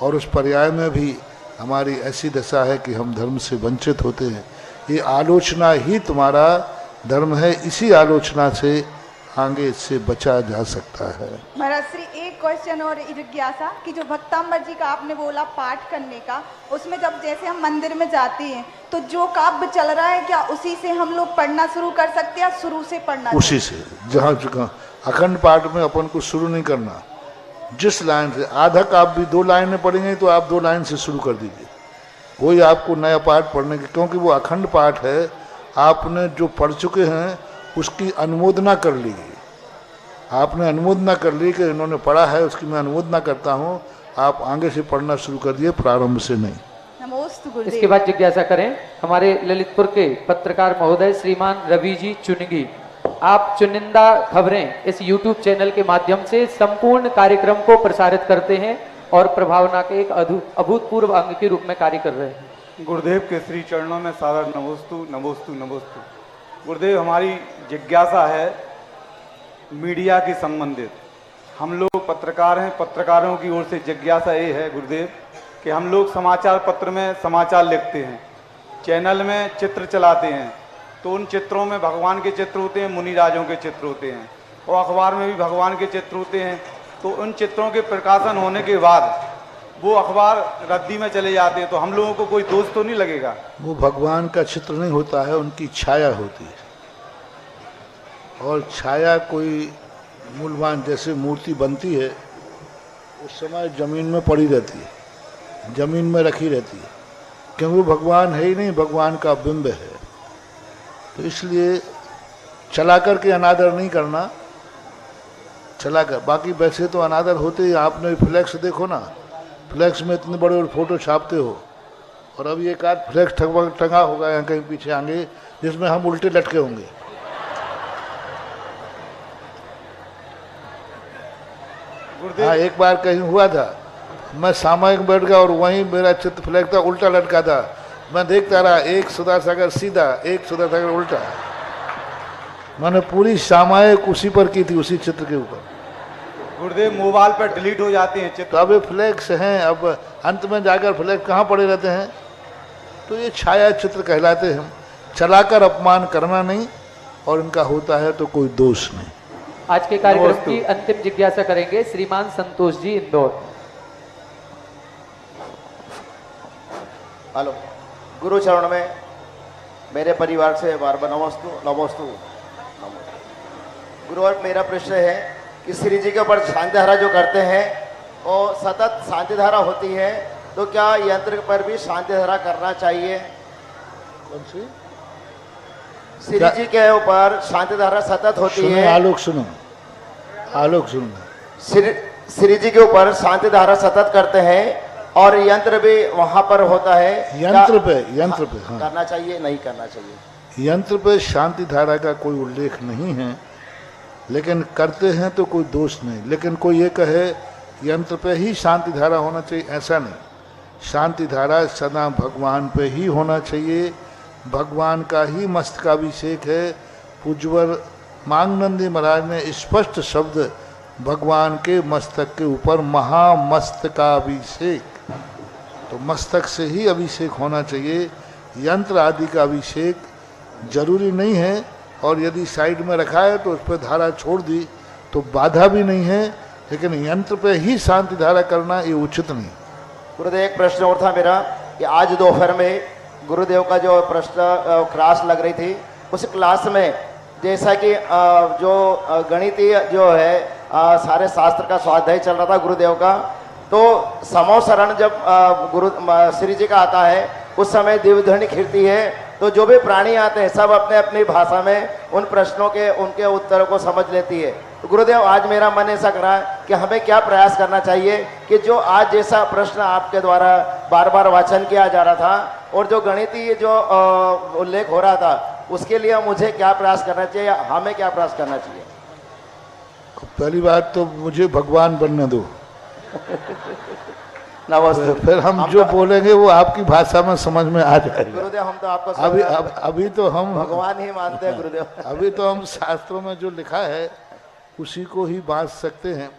और उस पर्याय में भी हमारी ऐसी दशा है कि हम धर्म से वंचित होते हैं। ये आलोचना ही तुम्हारा धर्म है, इसी आलोचना से आगे इससे बचा जा सकता है। महाराज श्री, एक क्वेश्चन और जिज्ञासा कि जो भक्तांबर जी का आपने बोला पाठ करने का, उसमें जब जैसे हम मंदिर में जाते हैं तो जो काव्य चल रहा है क्या उसी से हम लोग पढ़ना शुरू कर सकते हैं या शुरू से पढ़ना? उसी से, जहाँ अखंड पाठ में अपन को शुरू नहीं करना, जिस लाइन से आधा काव्य भी 2 लाइनें पढ़ेंगे तो आप 2 लाइन से शुरू कर दीजिए, कोई आपको नया पाठ पढ़ने की, क्योंकि वो अखंड पाठ है, आपने जो पढ़ चुके हैं उसकी अनुमोदना कर ली। आपने अनुमोदना कर ली कि इन्होंने पढ़ा है, उसकी मैं अनुमोदना करता हूँ, आप आगे से पढ़ना शुरू कर दिए, प्रारंभ से नहीं। नमोस्तु गुरुदेव। इसके बाद जिज्ञासा करें हमारे ललितपुर के पत्रकार महोदय श्रीमान रवि जी चुनगी। आप चुनिंदा खबरें इस YouTube चैनल के माध्यम से संपूर्ण कार्यक्रम को प्रसारित करते हैं और प्रभावना के एक अभूतपूर्व अंग के रूप में कार्य कर रहे हैं। गुरुदेव के श्री चरणों में सादर नमोस्तु नमोस्तु नमोस्तु। गुरुदेव, हमारी जिज्ञासा है मीडिया के संबंधित। हम लोग पत्रकार हैं, पत्रकारों की ओर से जिज्ञासा ये है गुरुदेव कि हम लोग समाचार पत्र में समाचार लिखते हैं, चैनल में चित्र चलाते हैं, तो उन चित्रों में भगवान के चित्र होते हैं, मुनि राजों के चित्र होते हैं, और अखबार में भी भगवान के चित्र होते हैं। तो उन चित्रों के प्रकाशन होने के बाद वो अखबार रद्दी में चले जाते हैं, तो हम लोगों को कोई दोष तो नहीं लगेगा? वो भगवान का चित्र नहीं होता है, उनकी छाया होती है, और छाया कोई मूलवान, जैसे मूर्ति बनती है उस समय जमीन में पड़ी रहती है, जमीन में रखी रहती है, क्योंकि वो भगवान है ही नहीं, भगवान का बिंब है। तो इसलिए चला कर के अनादर नहीं करना, चला कर। बाकी वैसे तो अनादर होते ही, आपने फ्लैक्स देखो ना, फ्लैक्स में इतने बड़े बड़े फोटो छापते हो, और अभी एक आध फ्लैक्स टंगा होगा यहाँ कहीं पीछे आगे जिसमें हम उल्टे लटके होंगे। हाँ, एक बार कहीं हुआ था, मैं सामयिक बैठ गया और वहीं मेरा चित्र फ्लैग था, उल्टा लटका था। मैं देखता रहा, एक सुधासागर सीधा, एक सुधासागर उल्टा। मैंने पूरी सामयिक उसी पर की थी, उसी चित्र के ऊपर। गुरुदेव, मोबाइल पर डिलीट हो जाते हैं चित्र। तो अब ये फ्लैग्स हैं, अब अंत में जाकर फ्लैग कहाँ पड़े रहते हैं? तो ये छाया चित्र कहलाते हैं। चलाकर अपमान करना नहीं, और इनका होता है तो कोई दोष नहीं। आज के कार्यक्रम की अंतिम जिज्ञासा करेंगे श्रीमान संतोष जी, इंदौर। हेलो, गुरु चरण में मेरे परिवार से बार बार नमोस्तु नमोस्तु। गुरु, और मेरा प्रश्न है कि श्री जी के ऊपर शांति धारा जो करते हैं वो सतत शांति धारा होती है, तो क्या यंत्र पर भी शांति धारा करना चाहिए? कौन सी? श्री जी के ऊपर शांति धारा सतत होती है। आलोक सुनो, आलोक सुनो। श्री जी के ऊपर शांति धारा सतत करते हैं और यंत्र भी वहां पर होता है, यंत्र पे हाँ। करना चाहिए नहीं करना चाहिए? यंत्र पे शांति धारा का कोई उल्लेख नहीं है, लेकिन करते हैं तो कोई दोष नहीं। लेकिन कोई ये कहे यंत्र पे ही शांति धारा होना चाहिए, ऐसा नहीं। शांति धारा सदा भगवान पे ही होना चाहिए, भगवान का ही मस्तकाभिषेक है। पूज्यवर मांगनंदी महाराज ने स्पष्ट शब्द भगवान के मस्तक के ऊपर महामस्तकाभिषेक, तो मस्तक से ही अभिषेक होना चाहिए। यंत्र आदि का अभिषेक जरूरी नहीं है, और यदि साइड में रखा है तो उस पर धारा छोड़ दी तो बाधा भी नहीं है, लेकिन यंत्र पे ही शांति धारा करना ये उचित नहीं। गुरुदेव, एक प्रश्न और था मेरा कि आज दोपहर में गुरुदेव का जो प्रश्न क्लास लग रही थी, उस क्लास में जैसा कि जो गणितीय जो है सारे शास्त्र का स्वाध्याय चल रहा था गुरुदेव का, तो समोसरण जब गुरु श्री जी का आता है उस समय दिव्यध्वनि खिरती है, तो जो भी प्राणी आते हैं सब अपने अपनी भाषा में उन प्रश्नों के उनके उत्तरों को समझ लेती है। तो गुरुदेव आज मेरा मन ऐसा कर रहा है कि हमें क्या प्रयास करना चाहिए कि जो आज जैसा प्रश्न आपके द्वारा बार बार वाचन किया जा रहा था और जो गणितीय जो उल्लेख हो रहा था उसके लिए मुझे क्या प्रयास करना चाहिए, हमें क्या प्रयास करना चाहिए? पहली बात तो मुझे भगवान बनने दो। नमस्ते। फिर हम जो बोलेंगे वो आपकी भाषा में समझ में आ जाएगा। गुरुदेव हम तो आपको अभी तो हम भगवान ही मानते हैं गुरुदेव। अभी तो हम शास्त्रों में जो लिखा है उसी को ही बांट सकते हैं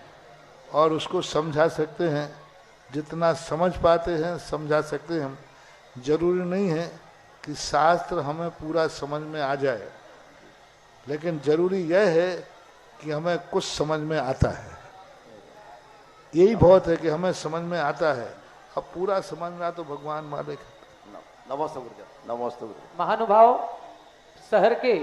और उसको समझा सकते हैं, जितना समझ पाते हैं समझा सकते हैं। जरूरी नहीं है कि शास्त्र हमें पूरा समझ में आ जाए, लेकिन जरूरी यह है कि हमें कुछ समझ में आता है। यही बहुत है कि हमें समझ में आता है। अब पूरा समझना तो भगवान मालिक है। नमस्ते गुरुदेव। नमस्ते गुरुदेव। महानुभाव, शहर के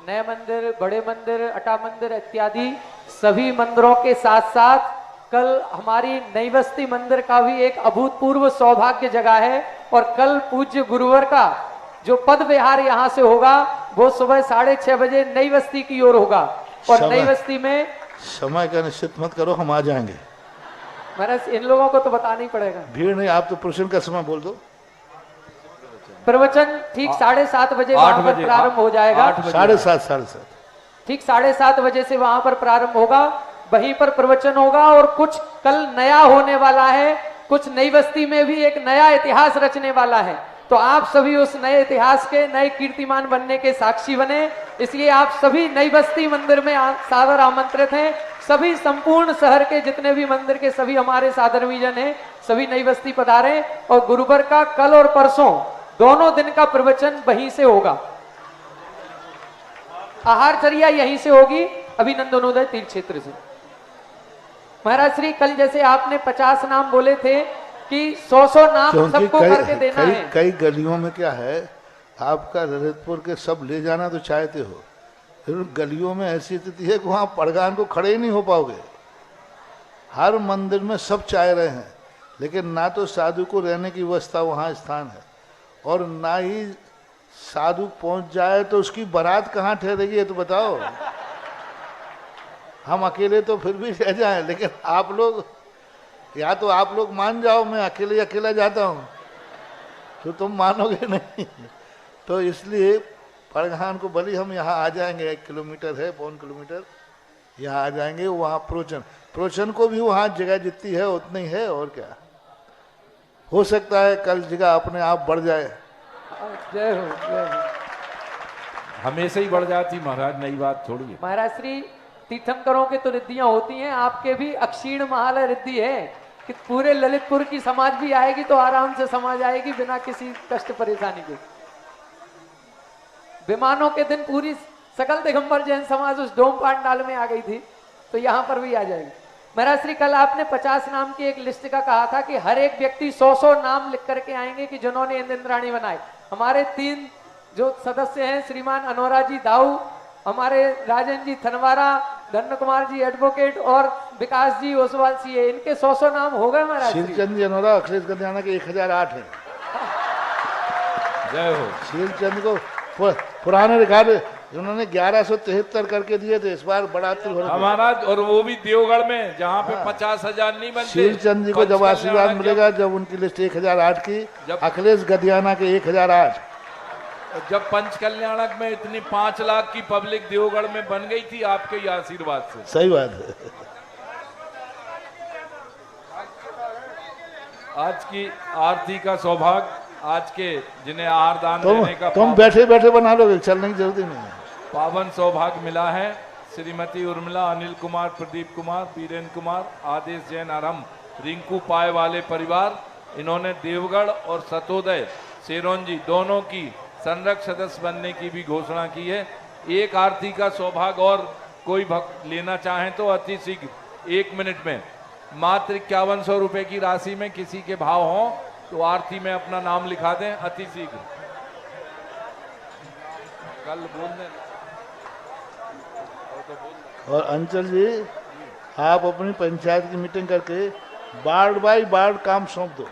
नए मंदिर, बड़े मंदिर, अटा मंदिर इत्यादि सभी मंदिरों के साथ साथ कल हमारी नई बस्ती मंदिर का भी एक अभूतपूर्व सौभाग्य जगह है। और कल पूज्य गुरुवर का जो पद विहार यहाँ से होगा वो सुबह 6:30 बजे नई बस्ती की ओर होगा। और नई बस्ती में समय का निश्चित मत करो, हम आ जाएंगे। महाराज इन लोगों को तो बताना ही पड़ेगा। भीड़ नहीं, आप तो प्रश्न का समय बोल दो। प्रवचन ठीक 7:30 बजे वहां पर प्रारंभ हो जाएगा। 7:30 ठीक 7:30 बजे से वहां पर प्रारंभ होगा, वहीं पर प्रवचन होगा। और कुछ कल नया होने वाला है, कुछ नई बस्ती में भी एक नया इतिहास रचने वाला है। तो आप सभी उस नए इतिहास के नए कीर्तिमान बनने के साक्षी बने, इसलिए आप सभी नई बस्ती मंदिर में सादर आमंत्रित हैं। सभी संपूर्ण शहर के जितने भी मंदिर के सभी हमारे साधर्मी जन हैं, सभी नई बस्ती पधारें। और गुरुवर का कल और परसों दोनों दिन का प्रवचन वहीं से होगा। आहारचर्या यहीं से होगी, अभिनंदनोदय तीर्थ क्षेत्र से। महाराज श्री, कल जैसे आपने 50 नाम बोले थे कि 100 नाम सबको करके देना है। कई गलियों में क्या है, आपका ललितपुर के सब ले जाना तो चाहते हो, फिर गलियों में ऐसी स्थिति है कि वहाँ पड़गान को खड़े ही नहीं हो पाओगे। हर मंदिर में सब चाह रहे हैं, लेकिन ना तो साधु को रहने की व्यवस्था वहाँ स्थान है, और ना ही साधु पहुँच जाए तो उसकी बारात कहाँ ठहरेगी, ये तो बताओ। हम अकेले तो फिर भी रह जाएं, लेकिन आप लोग, या तो आप लोग मान जाओ मैं अकेला जाता हूँ, तो तुम मानोगे नहीं। तो इसलिए पड़गान को भले हम यहाँ आ जाएंगे, 1 किलोमीटर है, 1.25 किलोमीटर यहाँ आ जाएंगे। वहाँ प्रोचन को भी वहाँ जगह जितनी है उतनी है, और क्या हो सकता है कल जगह अपने आप बढ़ जाए। जय हो, जय हो। हमेशा ही बढ़ जाती महाराज, नई बात थोड़ी है। महाराज श्री, तीर्थंकरों के तो रिद्धियां होती हैं, आपके भी अक्षीण महालय रिद्धि है कि पूरे ललितपुर की समाज भी आएगी तो आराम से समाज आएगी बिना किसी कष्ट परेशानी के। विमानों के दिन पूरी सकल दिगंबर जैन समाज उस डोम पांडाल में आ गई थी, तो यहाँ पर भी आ जाएगी। महाराज श्री, कल आपने 50 नाम की एक लिस्ट का कहा था कि हर एक व्यक्ति 100 नाम लिख करके आएंगे कि जिन्होंने इंद्राणी बनाई। हमारे 3 जो सदस्य हैं, श्रीमान अनोरा जी दाऊ, हमारे राजन जी थनवारा, धन्य कुमार जी एडवोकेट और विकास जी ओसवाल सी है, इनके 100 नाम हो गए महाराज। शीलचंद जी अनोरा अखिलेश गद्याना के 1008 है। जय हो। शीलचंद को पुराने रिकॉर्ड उन्होंने 1173 करके दिए थे, इस बार बड़ा हमारा, और वो भी देवगढ़ में जहाँ पे 50,000 नहीं बनते। शीलचंद जी को जब आशीर्वाद मिलेगा, जब उनकी लिस्ट 1008 की, अखिलेश गद्याना के 1008। जब पंच कल्याणक में इतनी 5 लाख की पब्लिक देवगढ़ में बन गई थी आपके ही आशीर्वाद से। सही बात है। आज की आरती का सौभाग्य, आज के जिन्हें आहार दान देने का तुम बैठे बैठे बना लोगे, चलने की जरूरत ही नहीं है। पावन सौभाग्य मिला है। श्रीमती उर्मिला, अनिल कुमार, प्रदीप कुमार, बीरेन्द्र कुमार, आदेश जैन आरम, रिंकू पाए वाले परिवार, इन्होंने देवगढ़ और सतोदय सेरोन जी दोनों की संरक्षक सदस्य बनने की भी घोषणा की है। एक आरती का सौभाग्य और कोई भक्त लेना चाहें तो अति शीघ्र 1 मिनट में मात्र 5100 रुपए की राशि में किसी के भाव हों तो आरती में अपना नाम लिखा दें अति शीघ्र। कल बोल दें। और अंचल जी, आप अपनी पंचायत की मीटिंग करके वार्ड बाय वार्ड काम सौंप दो।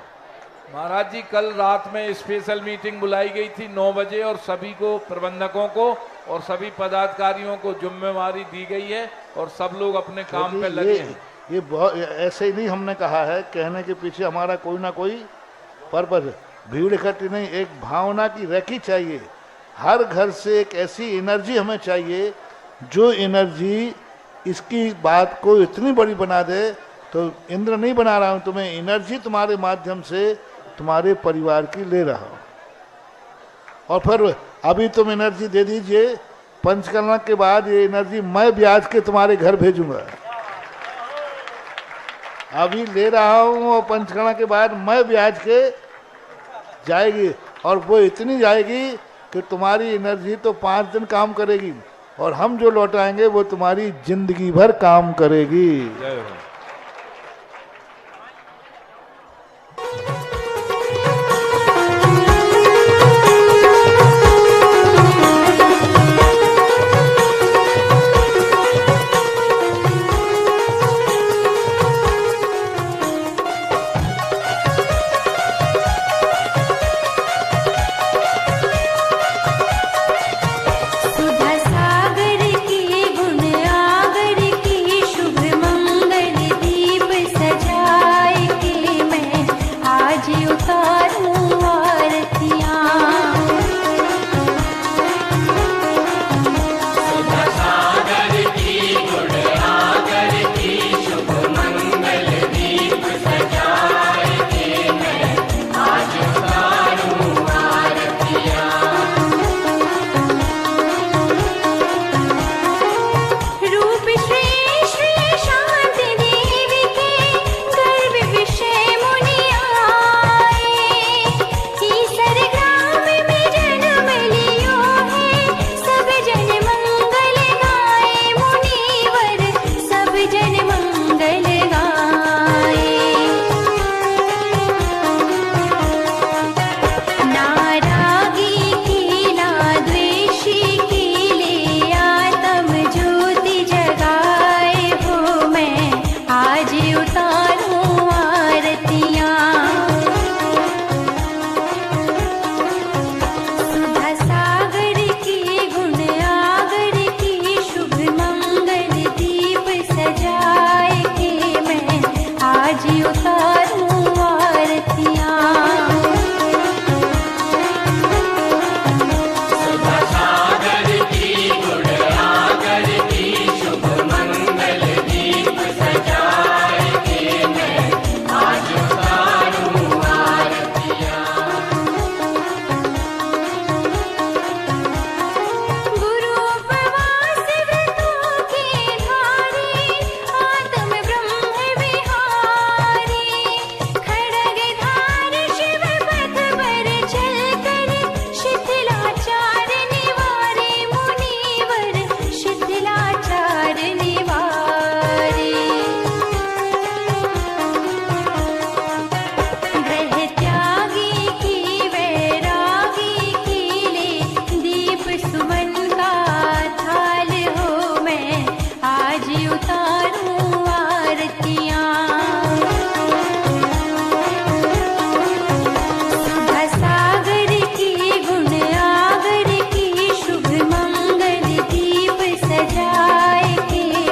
महाराज जी कल रात में स्पेशल मीटिंग बुलाई गई थी 9 बजे और सभी को, प्रबंधकों को और सभी पदाधिकारियों को जिम्मेवारी दी गई है और सब लोग अपने काम पे लगे हैं। ये बहुत ऐसे ही नहीं हमने कहा है, कहने के पीछे हमारा कोई ना कोई पर्पज है। भीड़ इकट्ठी नहीं, एक भावना की रखी चाहिए। हर घर से एक ऐसी एनर्जी हमें चाहिए जो एनर्जी इसकी बात को इतनी बड़ी बना दे। तो इंद्र नहीं बना रहा हूँ तुम्हें, एनर्जी तुम्हारे माध्यम से तुम्हारे परिवार की ले रहा हूँ। और फिर अभी तुम एनर्जी दे दीजिए, पंचकर्मा के बाद ये एनर्जी मैं ब्याज के तुम्हारे घर भेजूंगा। अभी ले रहा हूँ और पंचकर्मा के बाद मैं ब्याज के जाएगी, और वो इतनी जाएगी कि तुम्हारी एनर्जी तो 5 दिन काम करेगी और हम जो लौटाएंगे वो तुम्हारी जिंदगी भर काम करेगी। जय हो।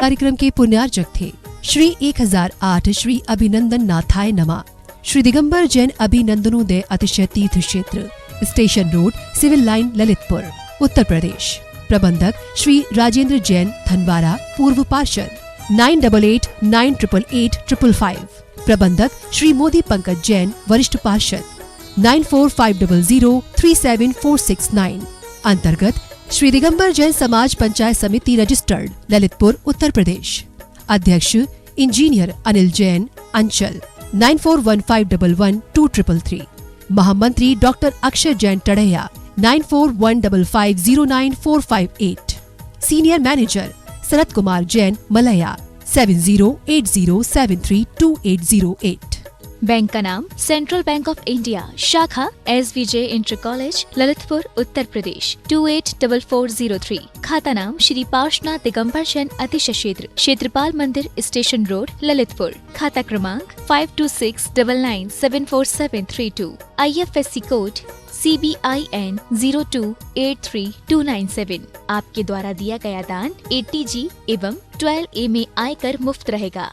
कार्यक्रम के पुण्यार्चक थे श्री 1008 श्री अभिनंदन नाथाय नमा, श्री दिगंबर जैन अभिनंदनोदय अतिशय तीर्थ क्षेत्र, station road, civil line, Lalitpur, Uttar Pradesh. प्रबंधक श्री राजेंद्र जैन धनवारा, पूर्व पार्षद 9889888555। प्रबंधक श्री मोदी पंकज जैन, वरिष्ठ पार्षद 9450037469। अंतर्गत श्री दिगंबर जैन समाज पंचायत समिति रजिस्टर्ड, ललितपुर, उत्तर प्रदेश। अध्यक्ष इंजीनियर अनिल जैन, अंचल 9415112333। महामंत्री doctor Akshay Jain Tadaiya 9415509458। Senior manager Sharad Kumar Jain, Malaya 7080732808। Bank का नाम सेंट्रल बैंक ऑफ इंडिया, शाखा SVJ inter college, Lalitpur, Uttar Pradesh 284403। खाता नाम श्री पार्श्वनाथ दिगंबर जैन अतिशय क्षेत्र, क्षेत्रपाल मंदिर, स्टेशन रोड, ललितपुर। खाता क्रमांक 5269974732। IFSC code CBIN 0283297। आपके द्वारा दिया गया दान 80G एवं 12A में आयकर मुफ्त रहेगा।